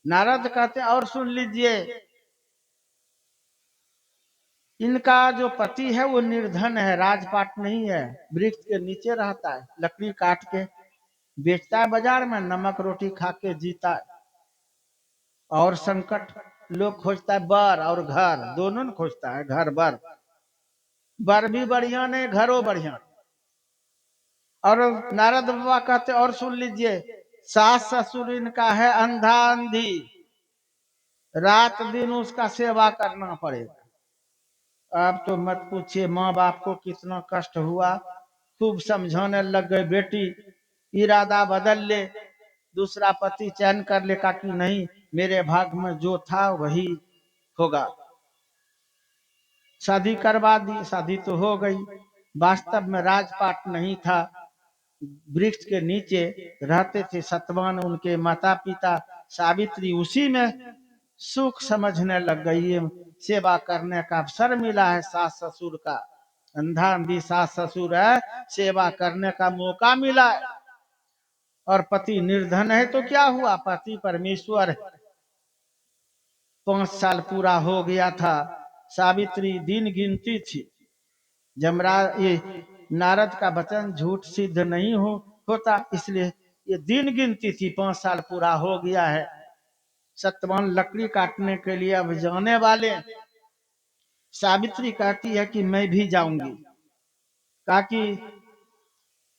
नारद कहते हैं और सुन लीजिए, इनका जो पति है वो निर्धन है, राजपाट नहीं है, वृक्ष के नीचे रहता है, लकड़ी काट के बेचता है बाजार में, नमक रोटी खा के जीता है। और संकट लोग खोजता है बर और घर, दोनों ने खोजता है, घर बर, बर भी बढ़िया नहीं घरों बढ़िया। और नारद बाबा कहते और सुन लीजिए, सास ससुर इनका है अंधा अंधी, रात दिन उसका सेवा करना पड़ेगा। अब तो मत पूछिए माँ बाप को कितना कष्ट हुआ, खूब समझाने लग गए, बेटी इरादा बदल ले, दूसरा पति चयन कर ले। का कि नहीं, मेरे भाग में जो था वही होगा। शादी करवा दी, शादी तो हो गई, वास्तव में राजपाट नहीं था, वृक्ष के नीचे रहते थे सतवान उनके माता पिता। सावित्री उसी में सुख समझने लग गई है, सेवा करने का अवसर मिला है सास ससुर का, अंधा अंधी सास ससुर है, सेवा करने का मौका मिला है। और पति निर्धन है तो क्या हुआ, पति परमेश्वर है। 5 साल पूरा हो गया था, सावित्री दिन गिनती थी। जमराज ये नारद का वचन झूठ सिद्ध नहीं होता, इसलिए ये दिन गिनती थी, 5 साल पूरा हो गया है। सत्यवान लकड़ी काटने के लिए अब जाने वाले। सावित्री कहती है कि मैं भी जाऊंगी। कहा कि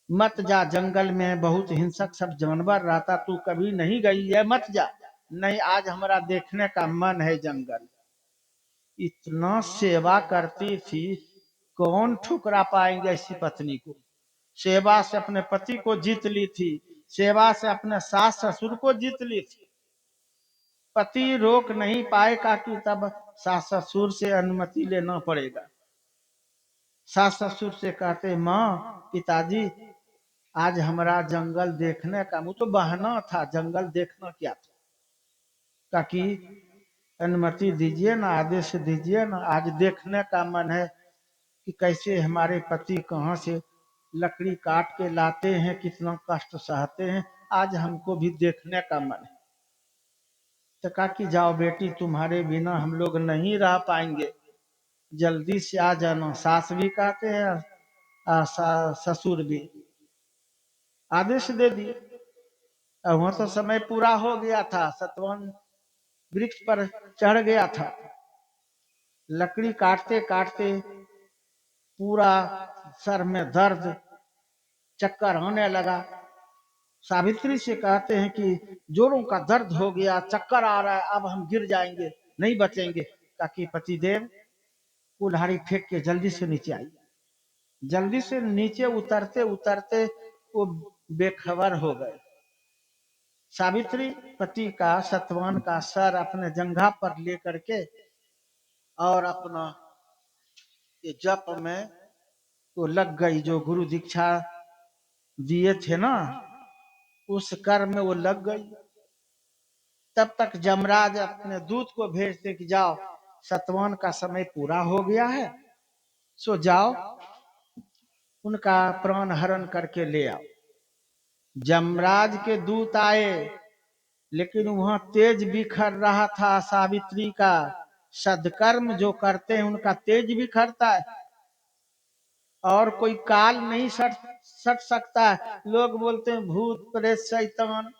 मत जा, जंगल में बहुत हिंसक सब जानवर रहता, तू कभी नहीं गई है, मत जा। नहीं, आज हमारा देखने का मन है जंगल। इतना सेवा करती थी, कौन ठुकरा पाएंगे ऐसी पत्नी को। सेवा से अपने पति को जीत ली थी, सेवा से अपने सास ससुर को जीत ली थी। पति रोक नहीं पाएगा कि तब सास ससुर से अनुमति लेना पड़ेगा। सास ससुर से कहते माँ पिताजी आज हमारा जंगल देखने का, वो तो बहाना था, जंगल देखना क्या था। ताकि अनुमति दीजिए ना, आदेश दीजिए ना, आज देखने का मन है कि कैसे हमारे पति कहाँ से लकड़ी काट के लाते हैं, कितना कष्ट सहते हैं, आज हमको भी देखने का मन है। तो कहा कि जाओ बेटी, तुम्हारे बिना हम लोग नहीं रह पाएंगे, जल्दी से आ जाना। सास भी कहते हैं ससुर भी आदेश दे दिए। अब वहां तो समय पूरा हो गया था, सतवन वृक्ष पर चढ़ गया था, लकड़ी काटते काटते पूरा सर में दर्द, चक्कर आने लगा। सावित्री से कहते हैं कि जोरों का दर्द हो गया, चक्कर आ रहा है, अब हम गिर जाएंगे, नहीं बचेंगे। ताकि पतिदेव कुल्हाड़ी फेंक के जल्दी से नीचे आई। जल्दी से नीचे उतरते उतरते वो बेखबर हो गए। सावित्री पति का, सतवान का सर अपने जंघा पर लेकर के और अपना ये जप में वो लग गई, जो गुरु दीक्षा दिए थे ना, उस कर्म में वो लग गई। तब तक जमराज अपने दूत को भेजते कि जाओ, सतवान का समय पूरा हो गया है, सो जाओ उनका प्राण हरण करके ले आओ। जमराज के दूत आए, लेकिन वहां तेज बिखर रहा था सावित्री का। सदकर्म जो करते हैं उनका तेज बिखरता है, और कोई काल नहीं सट सट सकता है। लोग बोलते हैं भूत प्रेत शैतान।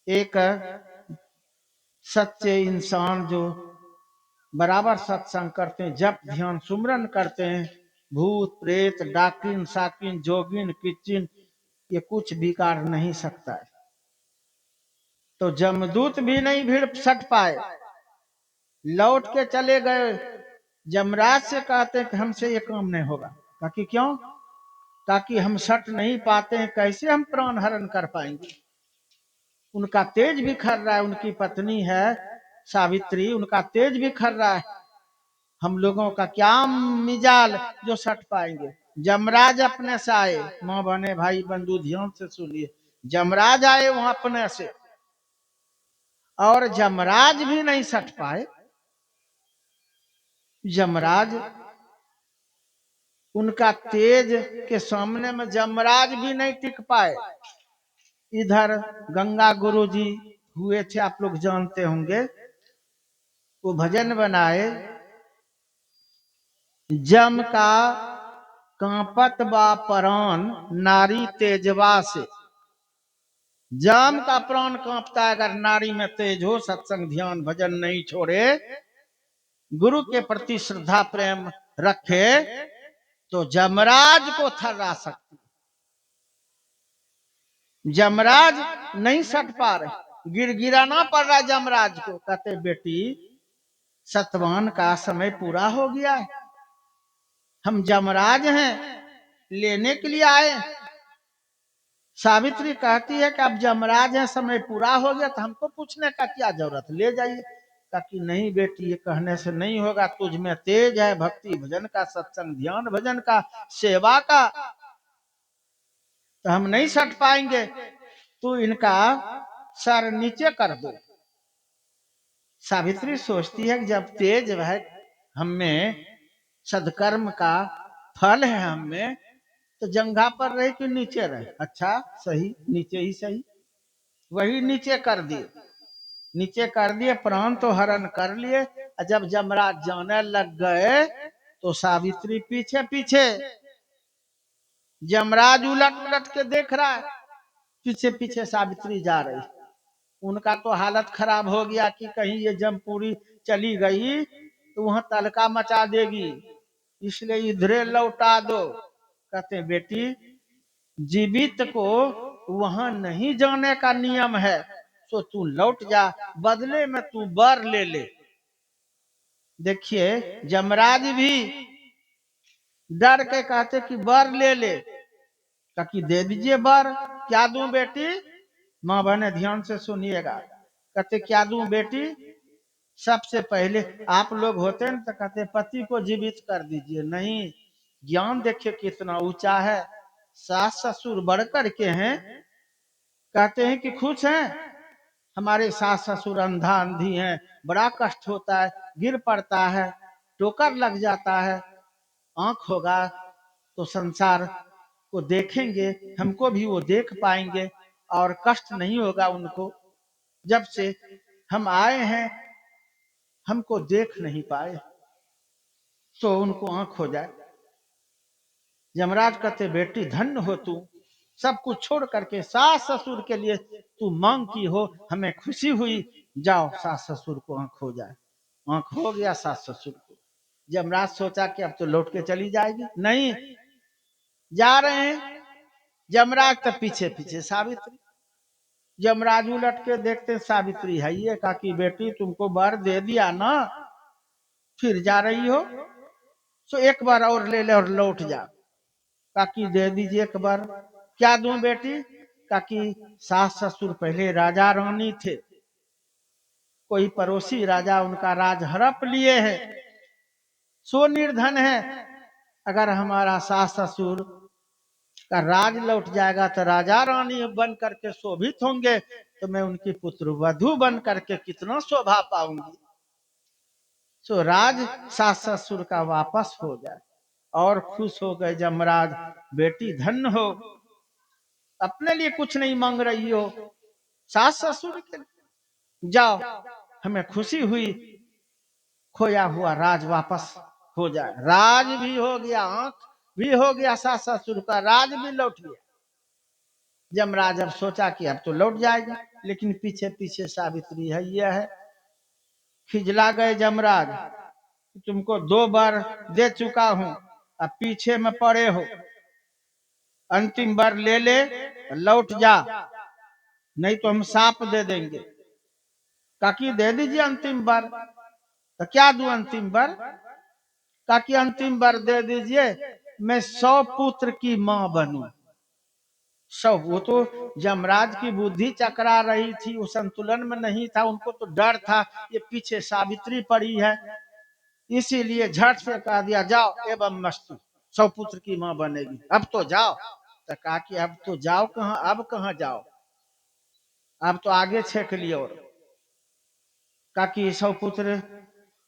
एक सच्चे इंसान जो बराबर सत्संग करते हैं, जप ध्यान सुमरन करते हैं, भूत प्रेत डाकिन साकिन जोगिन किच्चिन ये कुछ बिगाड़ नहीं सकता है। तो जमदूत भी नहीं भीड़ सट पाए, लौट के चले गए। जमराज से कहते हैं कि हमसे ये काम नहीं होगा। ताकि क्यों? ताकि हम सट नहीं पाते हैं, कैसे हम प्राण हरण कर पाएंगे। उनका तेज बिखर रहा है, उनकी पत्नी है सावित्री, उनका तेज बिखर रहा है। हम लोगों का क्या मिजाल जो सट पाएंगे। जमराज अपने से आए। मां बने भाई बंधु ध्यान से सुनिए, जमराज आए वहां अपने से, और जमराज भी नहीं सट पाए। जमराज उनका तेज के सामने में जमराज भी नहीं टिक पाए। इधर गंगा गुरु जी हुए थे, आप लोग जानते होंगे, वो भजन बनाए, जम का कांपत बा प्राण नारी तेजवा से। जम का प्राण कांपता है अगर नारी में तेज हो, सत्संग ध्यान भजन नहीं छोड़े, गुरु के प्रति श्रद्धा प्रेम रखे, तो जमराज को थर्रा सकती। जमराज नहीं सट पा रहे, गिड़गिड़ाना पड़ रहा है जमराज को। कहते बेटी सतवान का समय पूरा हो गया है, हम जमराज हैं, लेने के लिए आए। सावित्री कहती है कि अब जमराज है, समय पूरा हो गया, तो हमको पूछने का क्या जरूरत, ले जाइए। ताकि नहीं बेटी ये कहने से नहीं होगा, तुझ में तेज है भक्ति भजन का, सत्संग ध्यान भजन का, सेवा का, तो हम नहीं सट पाएंगे। तू इनका सर नीचे कर दो। सावित्री सोचती है कि जब तेज है हम में, सदकर्म का फल है हम में, तो जंघा पर रहे कि नीचे रहे। अच्छा सही, नीचे ही सही। वही नीचे कर दिए, नीचे कर दिए, प्राण तो हरण कर लिए। जब जमराज जाने लग गए तो सावित्री पीछे पीछे, जमराज उलट उलट के देख रहा है, पीछे पीछे सावित्री जा रही। उनका तो हालत खराब हो गया कि कहीं ये जमपुरी चली गई तो वहां तलका मचा देगी, इसलिए इधरे लौटा दो। कहते बेटी जीवित को वहां नहीं जाने का नियम है, तो तू लौट जा, बदले में तू वर ले ले। देखिए जमराज भी डर के कहते कि वर ले ले। ताकि दे दीजिए वर। क्या दूं बेटी? मां बहने ध्यान से सुनिएगा। कहते क्या दूं बेटी? सबसे पहले आप लोग होते हैं तो कहते पति को जीवित कर दीजिए, नहीं, ज्ञान देखिए कितना ऊंचा है। सास ससुर बढ़कर के हैं, कहते हैं कि खुश हैं, हमारे सास ससुर अंधा अंधी हैं, बड़ा कष्ट होता है, गिर पड़ता है, ठोकर लग जाता है, आंख होगा तो संसार को देखेंगे, हमको भी वो देख पाएंगे और कष्ट नहीं होगा उनको। जब से हम आए हैं हमको देख नहीं पाए, तो उनको आंख हो जाए। यमराज कहते बेटी धन्य हो तू, सब कुछ छोड़ करके सास ससुर के लिए तू मांग की हो, हमें खुशी हुई, जाओ सास ससुर को आंख हो जाए। आंख हो गया सास ससुर को। यमराज सोचा कि अब तो लौट के चली जाएगी, नहीं, जा रहे हैं। यमराज तो पीछे पीछे सावित्री। यमराज उलट के देखते सावित्री है ये, कहा कि बेटी तुमको वर दे दिया ना, फिर जा रही हो, तो एक बार और ले ले और लौट जा। काकी दे दीजिए एक बार। क्या दूं बेटी? काकी सास ससुर पहले राजा रानी थे, कोई पड़ोसी राजा उनका राज हड़प लिए है, सो निर्धन है। अगर हमारा सास ससुर का राज लौट जाएगा तो राजा रानी बन करके शोभित होंगे, तो मैं उनकी पुत्र वधु बन करके कितना शोभा पाऊंगी। सो राज सास ससुर का वापस हो जाए। और खुश हो गए जमराज, बेटी धन्य हो, अपने लिए कुछ नहीं मांग रही हो, सास ससुर के लिए जाओ। हमें खुशी हुई, खोया हुआ राज वापस हो जाए। राज भी हो गया, आंख भी हो गया, सास ससुर का राज भी लौट गया। यमराज अब सोचा कि अब तो लौट जाएगा, लेकिन पीछे पीछे सावित्री है, यह है। खिजला गए यमराज, तुमको 2 बार दे चुका हूं, अब पीछे में पड़े हो, अंतिम बार ले ले, लौट जा, नहीं तो हम सांप दे देंगे। काकी दे दीजिए अंतिम बार। तो क्या दूं अंतिम बार? काकी अंतिम बार दे दीजिए, मैं 100 पुत्र की मां बनूं। सब, वो तो यमराज की बुद्धि चकरा रही थी, वो संतुलन में नहीं था, उनको तो डर था ये पीछे सावित्री पड़ी है, इसीलिए झट से कह दिया जाओ एवं मस्तु, 100 पुत्र की मां बनेगी, अब तो जाओ। तो कहा कि अब तो जाओ कहाँ, अब कहाँ जाओ, अब तो आगे छेक लियो। और कहा कि 100 पुत्र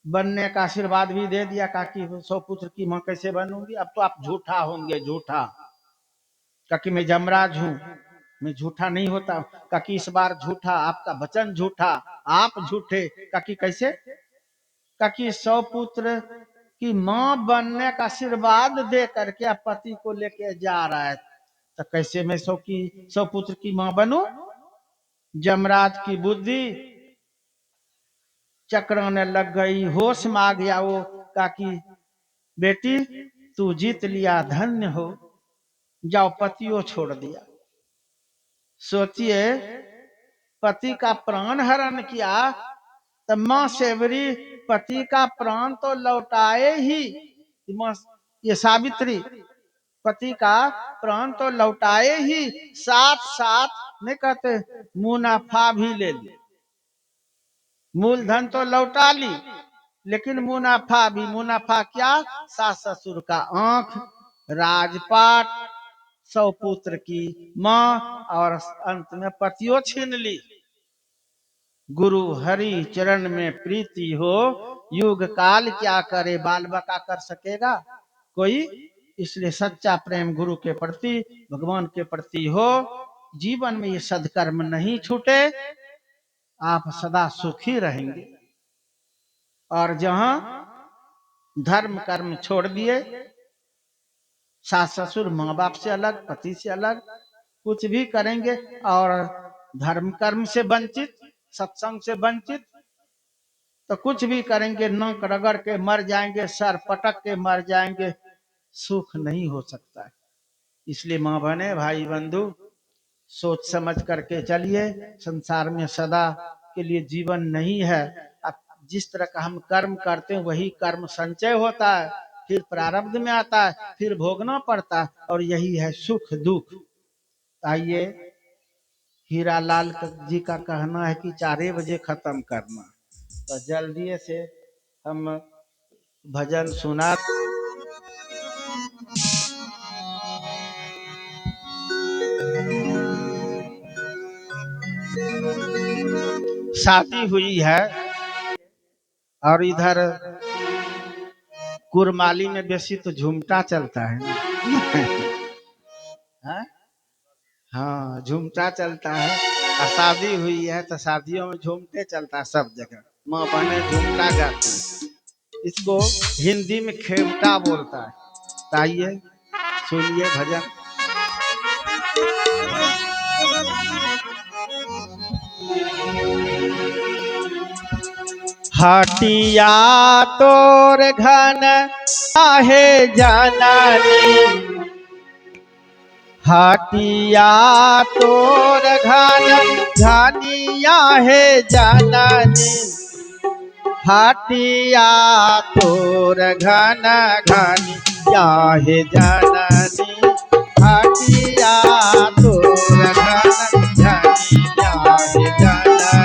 बनने का आशीर्वाद भी दे दिया। कहा कि 100 पुत्र की मां कैसे बनूंगी, अब तो आप झूठा होंगे, झूठा। कहा कि मैं यमराज हूं, मैं झूठा नहीं होता। कहा कि इस बार झूठा, आपका वचन झूठा, आप झूठे। कहा कि कैसे? कहा कि 100 पुत्र की मां बनने का आशीर्वाद दे करके आप पति को लेके जा रहा है, तो कैसे मैं 100 पुत्र की मां बनूं? यमराज की बुद्धि चक्राने लग गई, होश में आ गया वो। कहा कि बेटी तू जीत लिया, धन्य हो, जाओ, पतियों छोड़ दिया। सोचिए, पति का प्राण हरण किया, तो मां सेवरी पति का प्राण तो लौटाए ही, ये सावित्री पति का प्राण तो लौटाए ही, साथ साथ नहीं कहते मुनाफा भी ले ली। मूलधन तो लौटा ली, लेकिन मुनाफा भी। मुनाफा क्या? सास ससुर का आंख, राजपाट, 100 पुत्र की मां, और अंत में पतियों छीन ली। गुरु हरि चरण में प्रीति हो, युग काल क्या करे, बाल बका कर सकेगा कोई? इसलिए सच्चा प्रेम गुरु के प्रति, भगवान के प्रति हो, जीवन में ये सदकर्म नहीं छूटे, आप सदा सुखी रहेंगे। और जहां धर्म कर्म छोड़ दिए, सास ससुर माँ बाप से अलग, पति से अलग, कुछ भी करेंगे, और धर्म कर्म से वंचित, सत्संग से वंचित, तो कुछ भी करेंगे, नाक रगड़ के मर जाएंगे, सर पटक के मर जाएंगे, सुख नहीं हो सकता है। इसलिए माँ बहने, भाई बंधु, सोच समझ करके चलिए। संसार में सदा के लिए जीवन नहीं है। अब जिस तरह का हम कर्म करते हैं वही कर्म संचय होता है, फिर प्रारब्ध में आता है, फिर भोगना पड़ता है, और यही है सुख दुख। आइए, हीरालाल जी का कहना है कि 4 बजे खत्म करना, तो जल्दी से हम भजन सुना। शादी हुई है, और इधर कुरमाली में बेसी तो झुमटा चलता है। हाँ, झुमटा चलता है, और शादी हुई है तो शादियों में झुमटे चलता है सब जगह। माँ बहने झुमटा गाती है, इसको हिंदी में खेमटा बोलता है। आइए सुनिए भजन। हटिया तोर घन आहे जननी, हटिया तोर घन घनिया है जननी, हटिया तोर घन घनिया है जननी, हटिया तोर घन घनिया है जननी।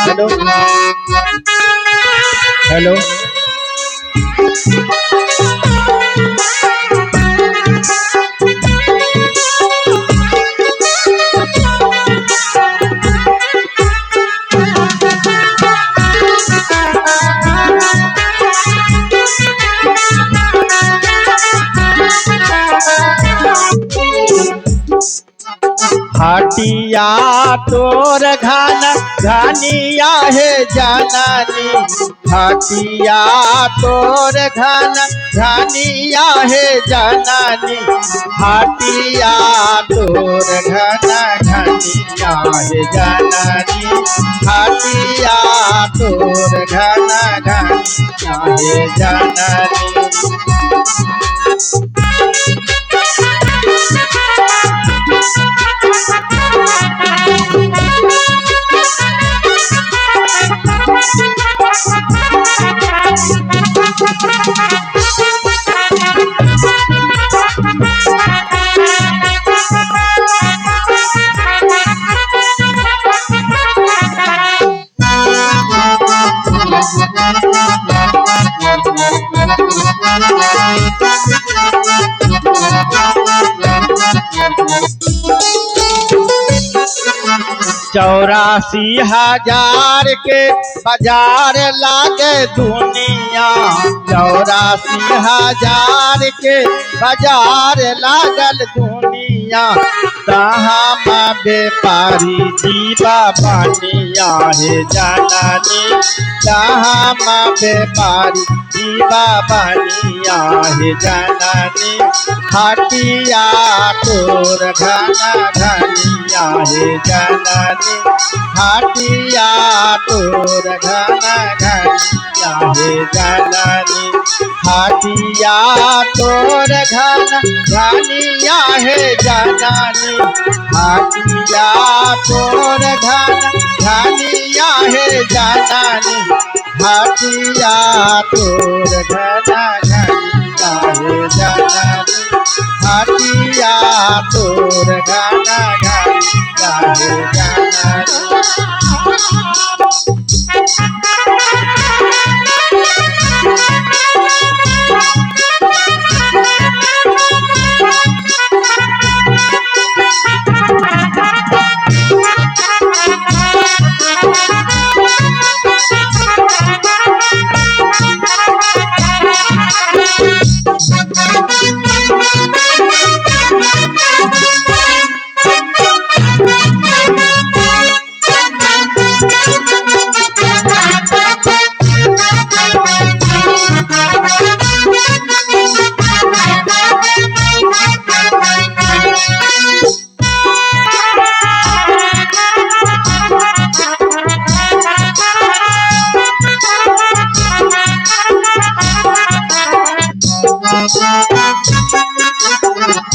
हेलो हेलो, हाटिया तोर घन घनिया हे जननी, हाटिया तोर घन घनिया हे जननी, हाटिया तोर घन घनिया हे जननी, हाटिया तोर घन घनिया हे जननी। चौरासी हजार के बाजार लागे दुनिया, चौरासी हजार के बाजार लागल दुनिया, तहाँ में व्यापारी जीवा बनिया हे जननी, तहाँ में व्यापारी जीवा बनिया हे जननी, हाटिया तोर घन घनिया हे जननी, हाटिया तोर घन घनिया हे जननी, हाटिया तोर घन घनिया हे जननी, हाटिया तोर घन घनिया हे जननी, हाटिया तोर घन घनिया हे जननी, हाटिया तोर घन घनिया हे जननी।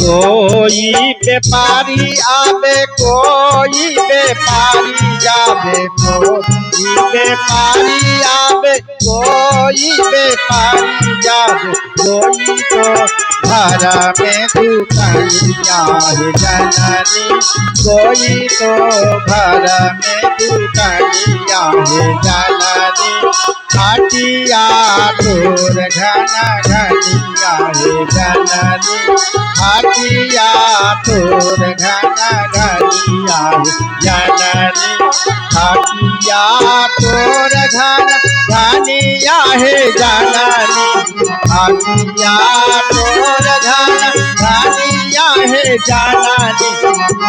कोई व्यापारी आवे कोई व्यापारी जावे, कोई व्यापारी आवे कोई व्यापारी जावे, कोई तो घर में दुकानिया हे जननी, कोई तो घर में दुकानिया हे जननी, हाटिया तोर घन घनिया हे जननी, हाटिया तोर घन घनिया हे जननी, हाटिया तोर घन घनिया हे जननी, हाटिया तोर घन घनिया हे जननी,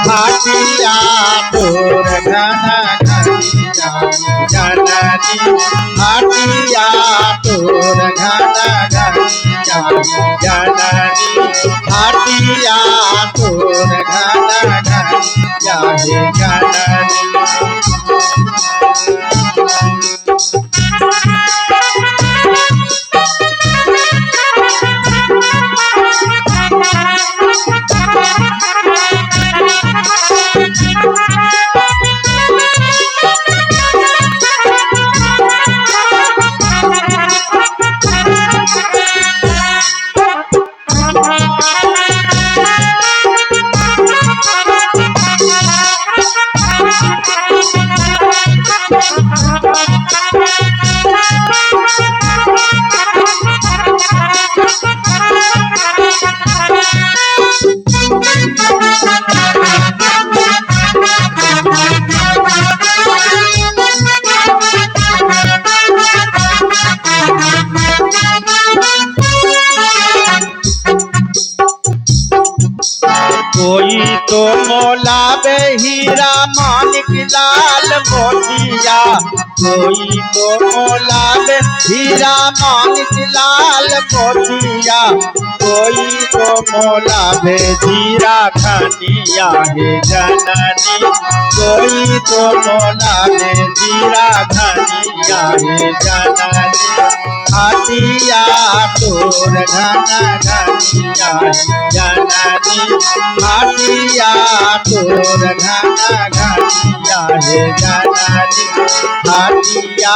हाटिया तोर घन घनिया हे जननी, हाटिया तोर घन घनिया हे जननी, हाटिया तोर घन घनिया हे जननी। कोई तो मोलाबे हीरा मानिक लाल मोतिया, कोई तो मोलाबे हीरा मानिक लाल मोतिया, कोई तो मोलाबे जीरा खनिया हे जननी, कोई तो मोलाबे जीरा खनिया हे जननी, हाथिया तोर घना घनिया जननी, हाथिया तोर घना घनिया हे जननी, हाथिया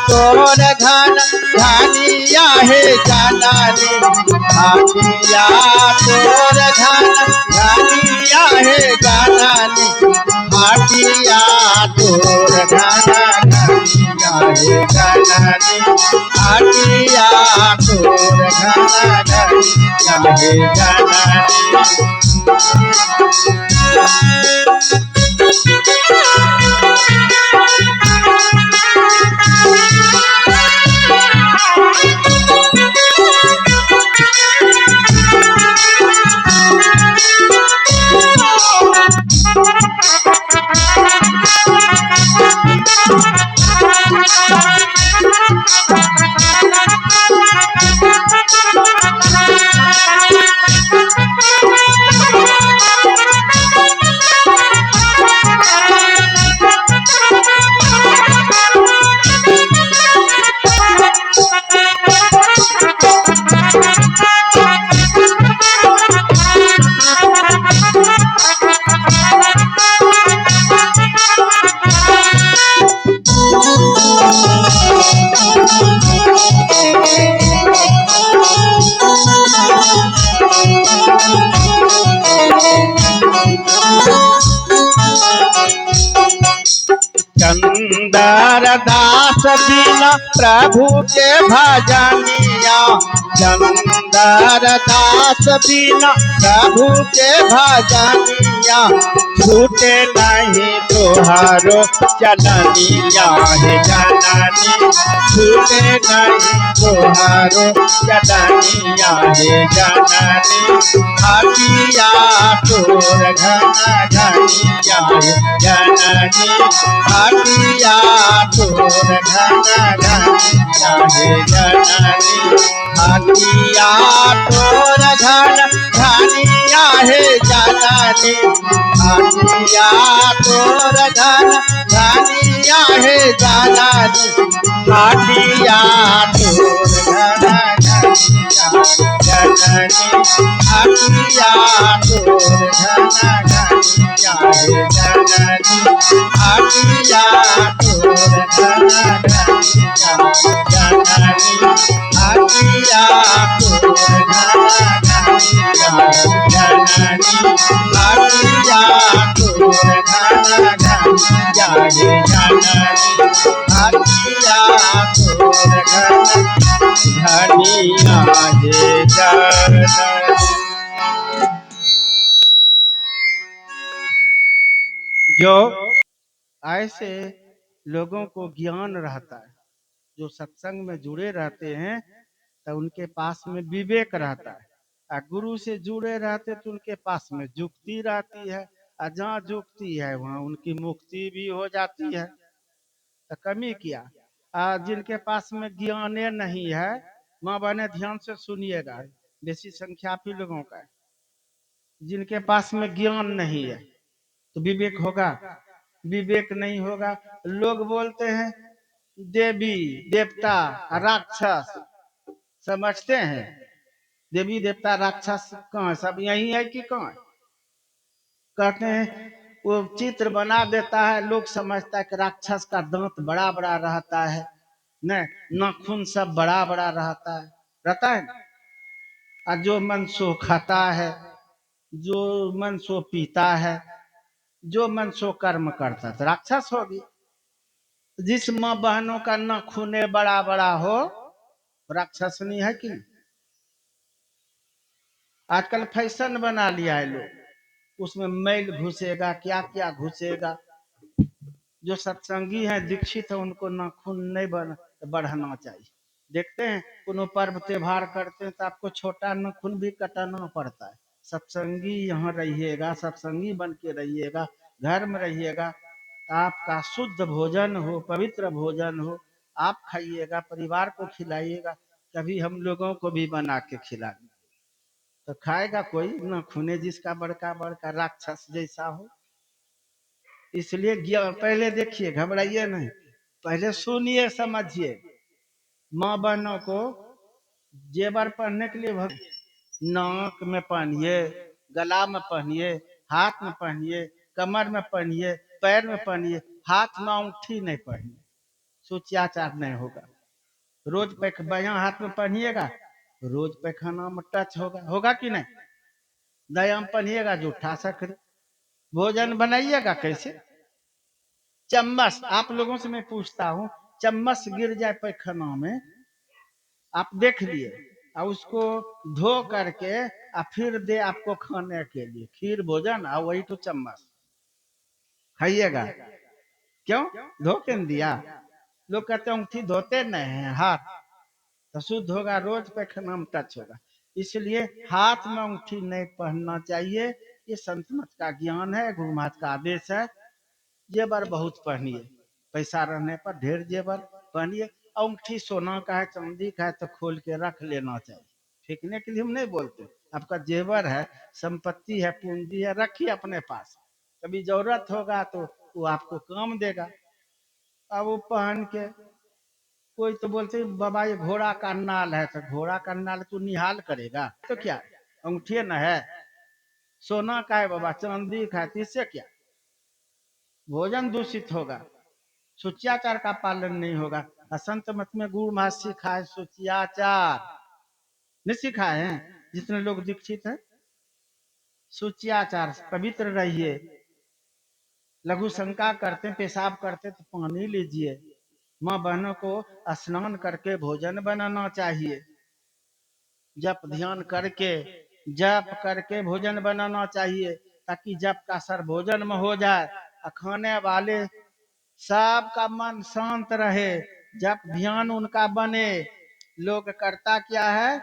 तोर घन घनिया हे जननी, हाथिया तोर घन घनिया हे जननी, हाथिया तोर घना घनिया हे जननी, हाथिया तोर घना घनिया हे जननी। चंदर दास बिना प्रभु के भजनिया, चंदर दास बिना प्रभु के भजनिया, छूटे नहीं तोहारो चलनिया हे जननी, छूटे नहीं तोहारो चलनिया हे जननी, हाथिया तोर घना घनिया हे जननी, हाथिया तोर घना घनिया हे जननी, हाथिया तोर घना घनिया हे जननी, हाथिया तोर घना घनिया हे जननी, हाथिया तोर घना घनिया जननी, हाथिया तोर घना घनिया हे जननी, हाथिया तोर घना घनिया जननी, हाथिया तोर घना घनिया जननी, हाथिया तोर घना घनिया हे जननी, हाथिया तोर घना घनिया हे जननी। जो ऐसे लोगों को ज्ञान रहता है, जो सत्संग में जुड़े रहते हैं, तो उनके पास में विवेक रहता है। और गुरु से जुड़े रहते तो उनके पास में जुक्ति रहती है, और जहाँ जुक्ति है वहाँ उनकी मुक्ति भी हो जाती है। तो कमी क्या। जिनके पास में ज्ञाने नहीं है, माँ बहने ध्यान से सुनिएगा, बेसी संख्या भी लोगों का है। जिनके पास में ज्ञान नहीं है तो विवेक होगा? विवेक नहीं होगा। लोग बोलते हैं देवी देवता राक्षस, समझते हैं देवी देवता राक्षस कहाँ, सब यही है कि कहाँ? कहते हैं वो चित्र बना देता है, लोग समझता है कि राक्षस का दांत बड़ा बड़ा रहता है, न नाखून सब बड़ा बड़ा रहता है। और जो मन सो खाता है, जो मन सो पीता है, जो मन सो कर्म करता है, तो राक्षस होगी। जिस माँ बहनों का नाखूने बड़ा बड़ा हो, राक्षस नहीं है कि? आजकल फैशन बना लिया है लोग, उसमें मैल घुसेगा, क्या क्या घुसेगा। जो सत्संगी है, दीक्षित है, उनको नाखून नहीं बढ़ाना चाहिए। देखते हैं कोनो पर्व त्योहार करते हैं तो आपको छोटा नाखून भी कटाना पड़ता है। सत्संगी यहाँ रहिएगा, सत्संगी बन के रहिएगा, घर में रहिएगा, आपका शुद्ध भोजन हो, पवित्र भोजन हो, आप खाइएगा, परिवार को खिलाइएगा, कभी हम लोगों को भी बना के खिलाएंगे। तो खाएगा कोई न खूने जिसका बड़का बड़का राक्षस जैसा हो। इसलिए पहले देखिए, घबराइए नहीं, पहले सुनिए समझिए। माँ बहनों को जेवर पहनने के लिए नाक में पहनिए, गला में पहनिए, हाथ में पहनिए, कमर में पहनिए, पैर में पहनिए, हाथ में अंगूठी नहीं पहनिए, सूच्याचार नहीं होगा। रोज बायां हाथ में पहनिएगा, रोज पैखाना में टच होगा, होगा कि नहीं? दायां में पहनिएगा जूठा सकरी। भोजन बनाइएगा कैसे? चम्मच, आप लोगों से मैं पूछता हूँ, चम्मच गिर जाए पैखाना में, आप देख लिए, और उसको धो करके और फिर दे आपको खाने के लिए खीर भोजन, और वही तो चम्मच खाइएगा। क्यों धो के न दिया? लोग कहते हैं अंगूठी धोते नहीं है, हाथ तो शुद्ध होगा, रोज पैखाना में टच होगा। इसलिए हाथ में अंगूठी नहीं पहनना चाहिए। ये संत मत का ज्ञान है, गुरु महाराज का आदेश है। जेवर बहुत पहनिए, पैसा रहने पर ढेर जेवर पहनिए। अंगूठी सोना का है, चांदी का है तो खोल के रख लेना चाहिए, फेंकने के लिए हम नहीं बोलते। आपका जेवर है, संपत्ति है, पूंजी है, रखिए अपने पास, कभी जरूरत होगा तो वो आपको काम देगा। अब वो पहन के कोई तो बोलते हैं बाबा ये घोड़ा का नाल है, तो घोड़ा का नाल तू निहाल करेगा तो क्या, अंगूठी न है, सोना का है बाबा, चांदी का है, तो इससे क्या? भोजन दूषित होगा, सूच्याचार का पालन नहीं होगा। संत मत में गुरु महाराज सिखाए सूच्याचार नहीं सिखाए हैं? जितने लोग दीक्षित हैं, सूच्याचार, पवित्र रहिए। लघु शंका करते, पेशाब करते तो पानी लीजिए। माँ बहनों को स्नान करके भोजन बनाना चाहिए। जप ध्यान करके, जप करके भोजन बनाना चाहिए, ताकि जप का असर भोजन में हो जाए, खाने वाले सबका मन शांत रहे, जब ध्यान उनका बने। लोग करता क्या है,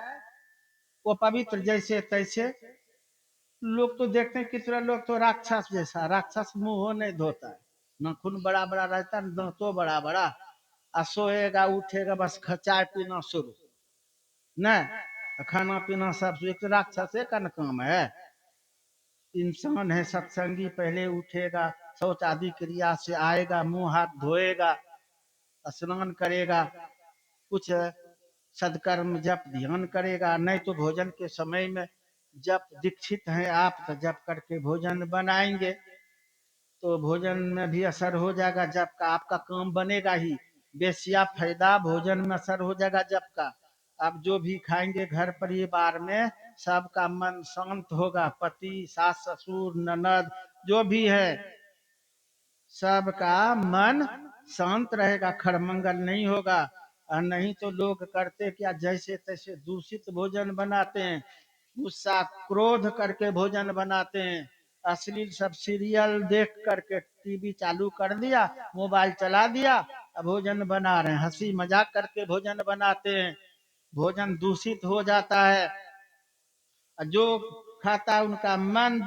वो पवित्र जैसे तैसे। लोग तो देखते हैं कितना लोग तो राक्षस जैसा, राक्षस मुंह नहीं धोता है, नाखून बड़ा बड़ा रहता है, दांतों बड़ा बड़ा, और सोएगा उठेगा बस चाय पीना शुरू, न खाना पीना सब, एक राक्षस का न काम है। इंसान है सत्संगी, पहले उठेगा, शौच आदि क्रिया से आएगा, मुंह हाथ धोएगा, स्नान करेगा, कुछ सदकर्म जप ध्यान करेगा। नहीं तो भोजन के समय में जब दीक्षित हैं आप, तो जप करके भोजन बनाएंगे तो भोजन में भी असर हो जाएगा जप का, आपका काम बनेगा ही। बेसिया फायदा भोजन में असर हो जाएगा जप का। आप जो भी खाएंगे घर परिवार में, सबका मन शांत होगा, पति सास ससुर ननद जो भी है, सबका मन शांत रहेगा, खड़मंगल नहीं होगा। और नहीं तो लोग करते क्या, जैसे तैसे दूषित भोजन बनाते हैं, गुस्सा क्रोध करके भोजन बनाते हैं, अश्लील सब सीरियल देख करके टीवी चालू कर दिया, मोबाइल चला दिया, भोजन बना रहे हैं, हंसी मजाक करके भोजन बनाते हैं, भोजन दूषित हो जाता है। जो खाता है उनका मन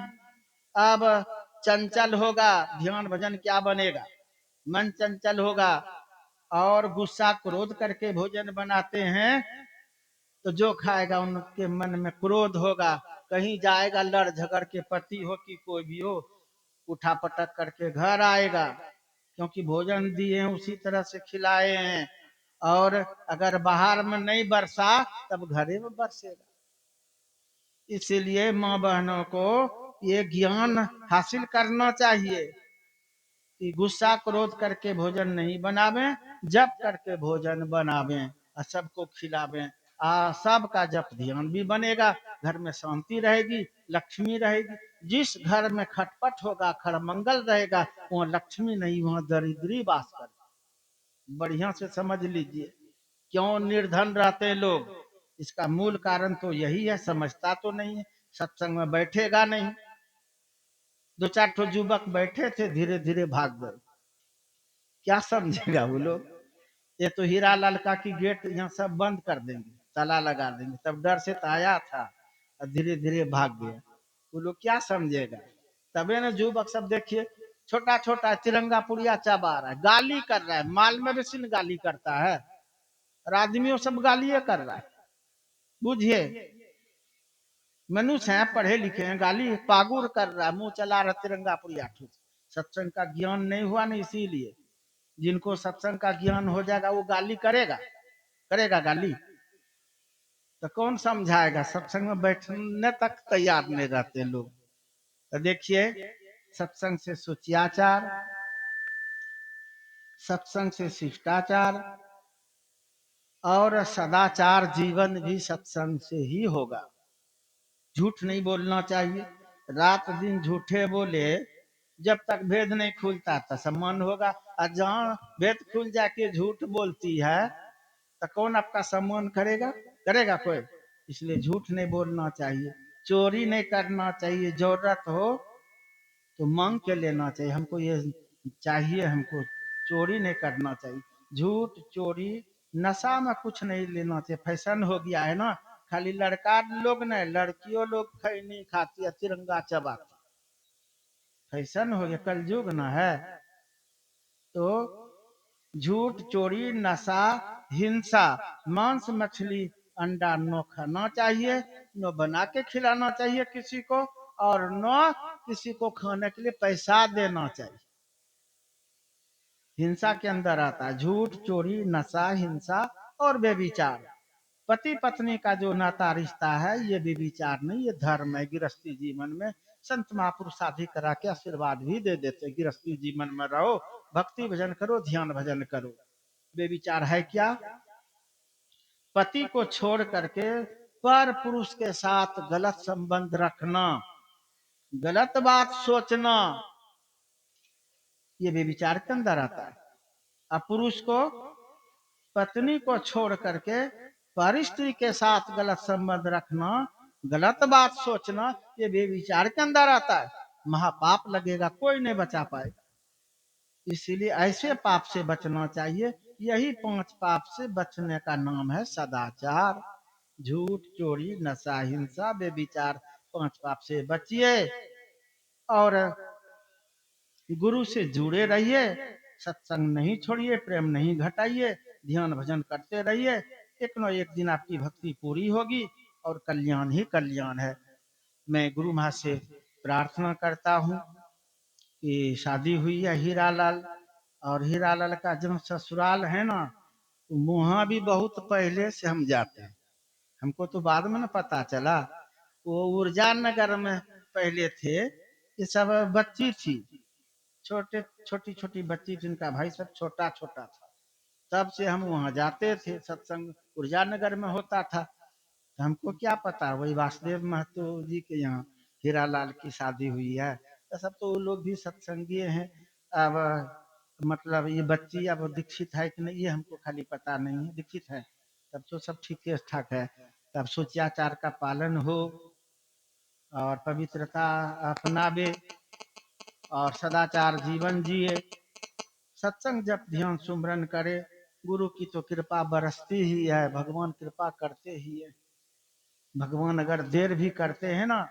अब चंचल होगा, ध्यान भजन क्या बनेगा, मन चंचल होगा। और गुस्सा क्रोध करके भोजन बनाते हैं तो जो खाएगा उनके मन में क्रोध होगा, कहीं जाएगा लड़ झगड़ के, पति हो कि कोई भी हो, उठा पटक करके घर आएगा, क्योंकि भोजन दिए हैं उसी तरह से खिलाए हैं। और अगर बाहर में नहीं बरसा तब घरे में बरसेगा। इसीलिए माँ बहनों को ये ज्ञान हासिल करना चाहिए कि गुस्सा क्रोध करके भोजन नहीं बनावे, जप करके भोजन बनावे और सबको खिलावे। सबका जप ध्यान भी बनेगा, घर में शांति रहेगी, लक्ष्मी रहेगी। जिस घर में खटपट होगा, खड़मंगल रहेगा, वहाँ लक्ष्मी नहीं, वहाँ दरिद्री वास कर। बढ़िया से समझ लीजिए, क्यों निर्धन रहते हैं लोग, इसका मूल कारण तो यही है, समझता तो नहीं है, सत्संग में बैठेगा नहीं। दो चार ठो युवक बैठे थे, धीरे धीरे भाग गए, क्या समझेगा वो लोग। ये तो हीरा लाल का की गेट यहाँ सब बंद कर देंगे, ताला लगा देंगे, तब डर से तो आया था और धीरे धीरे भाग गया। वो लोग क्या समझेगा। तबे ना युवक सब देखिए छोटा छोटा तिरंगा पुड़िया चबा रहा है, गाली कर रहा है, माल मवेशी ने गाली करता है और आदमियों सब गालिए कर रहा है। बुझिए मनुष्य हैं, पढ़े लिखे हैं, गाली पागुर कर रहा है, मुंह चला रहा तिरंगा पुड़िया ठूस। सत्संग का ज्ञान नहीं हुआ ना, इसीलिए जिनको सत्संग का ज्ञान हो जाएगा वो गाली करेगा, करेगा गाली तो कौन समझाएगा। सत्संग में बैठने तक तैयार नहीं रहते लोग। तो देखिए सत्संग से सुचियाचार, सत्संग से शिष्टाचार और सदाचार जीवन भी सत्संग से ही होगा। झूठ नहीं बोलना चाहिए, रात दिन झूठे बोले जब तक भेद नहीं खुलता तो सम्मान होगा, और जहाँ भेद खुल जाके झूठ बोलती है तो कौन आपका सम्मान करेगा, करेगा कोई। इसलिए झूठ नहीं बोलना चाहिए, चोरी नहीं करना चाहिए, जरूरत हो तो मांग के लेना चाहिए, हमको ये चाहिए, हमको चोरी नहीं करना चाहिए। झूठ चोरी नशा में कुछ नहीं लेना चाहिए, फैशन हो गया है ना, खाली लड़का लोग नहीं लड़कियों लोग खैनी खाती है, तिरंगा चबाती, फैशन हो गया, कलयुग ना है। तो झूठ चोरी नशा हिंसा मांस मछली अंडा न खाना चाहिए, न बना के खिलाना चाहिए किसी को, और न किसी को खाने के लिए पैसा देना चाहिए। हिंसा के अंदर आता है झूठ चोरी नशा हिंसा और व्यभिचार। पति पत्नी का जो नाता रिश्ता है ये व्यभिचार नहीं, ये धर्म है। गृहस्थी जीवन में संत महापुरुष शादी करा के आशीर्वाद भी दे देते, गृहस्थी जीवन में रहो, भक्ति भजन करो, ध्यान भजन करो। व्यभिचार है क्या? पति को छोड़ करके पर पुरुष के साथ गलत संबंध रखना, गलत बात सोचना, ये व्यभिचार के अंदर आता है। अब पुरुष को पत्नी को छोड़ करके पर स्त्री के साथ गलत संबंध रखना, गलत बात सोचना, ये व्यभिचार के अंदर आता है। महापाप लगेगा, कोई नहीं बचा पाएगा। इसीलिए ऐसे पाप से बचना चाहिए। यही 5 पाप से बचने का नाम है सदाचार। झूठ चोरी नशा हिंसा व्यभिचार 5 पाप से बचिए और गुरु से जुड़े रहिए, सत्संग नहीं छोड़िए, प्रेम नहीं घटाइए, ध्यान भजन करते रहिए। एक न एक दिन आपकी भक्ति पूरी होगी और कल्याण ही कल्याण है। मैं गुरु माँ से प्रार्थना करता हूँ कि शादी हुई है हीरालाल, और हीरालाल का जन्म ससुराल है ना, वहाँ भी बहुत पहले से हम जाते हैं, हमको तो बाद में ना पता चला। वो ऊर्जा नगर में पहले थे, ये सब बच्ची थी, छोटी छोटी बच्ची थी, उनका भाई सब छोटा छोटा था, तब से हम वहाँ जाते थे, सत्संग ऊर्जा नगर में होता था। तो हमको क्या पता वही वासुदेव महतो जी के यहाँ हीरालाल की शादी हुई है। तो सब तो वो लोग भी सत्संगी हैं। अब मतलब ये बच्ची अब दीक्षित है कि नहीं ये हमको खाली पता नहीं है, दीक्षित है तब तो सब ठीक ठाक है। तब सोचाचार का पालन हो और पवित्रता अपनावे और सदाचार जीवन जिए, सत्संग जब ध्यान सुमरन करे, गुरु की तो कृपा बरसती ही है, भगवान कृपा करते ही है। भगवान अगर देर भी करते हैं ना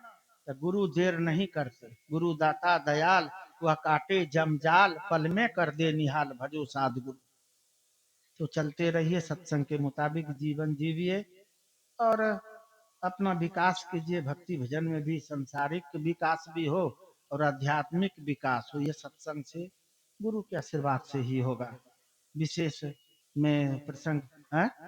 तो गुरु देर नहीं करते, गुरु दाता दयाल, वह काटे जमजाल, पल में कर दे निहाल, भजो साधगुरु। तो चलते रहिए, सत्संग के मुताबिक जीवन जीविए और अपना विकास कीजिए, भक्ति भजन में भी संसारिक विकास भी हो और आध्यात्मिक विकास हो, ये सत्संग से गुरु के आशीर्वाद से ही होगा। विशेष में प्रसंग है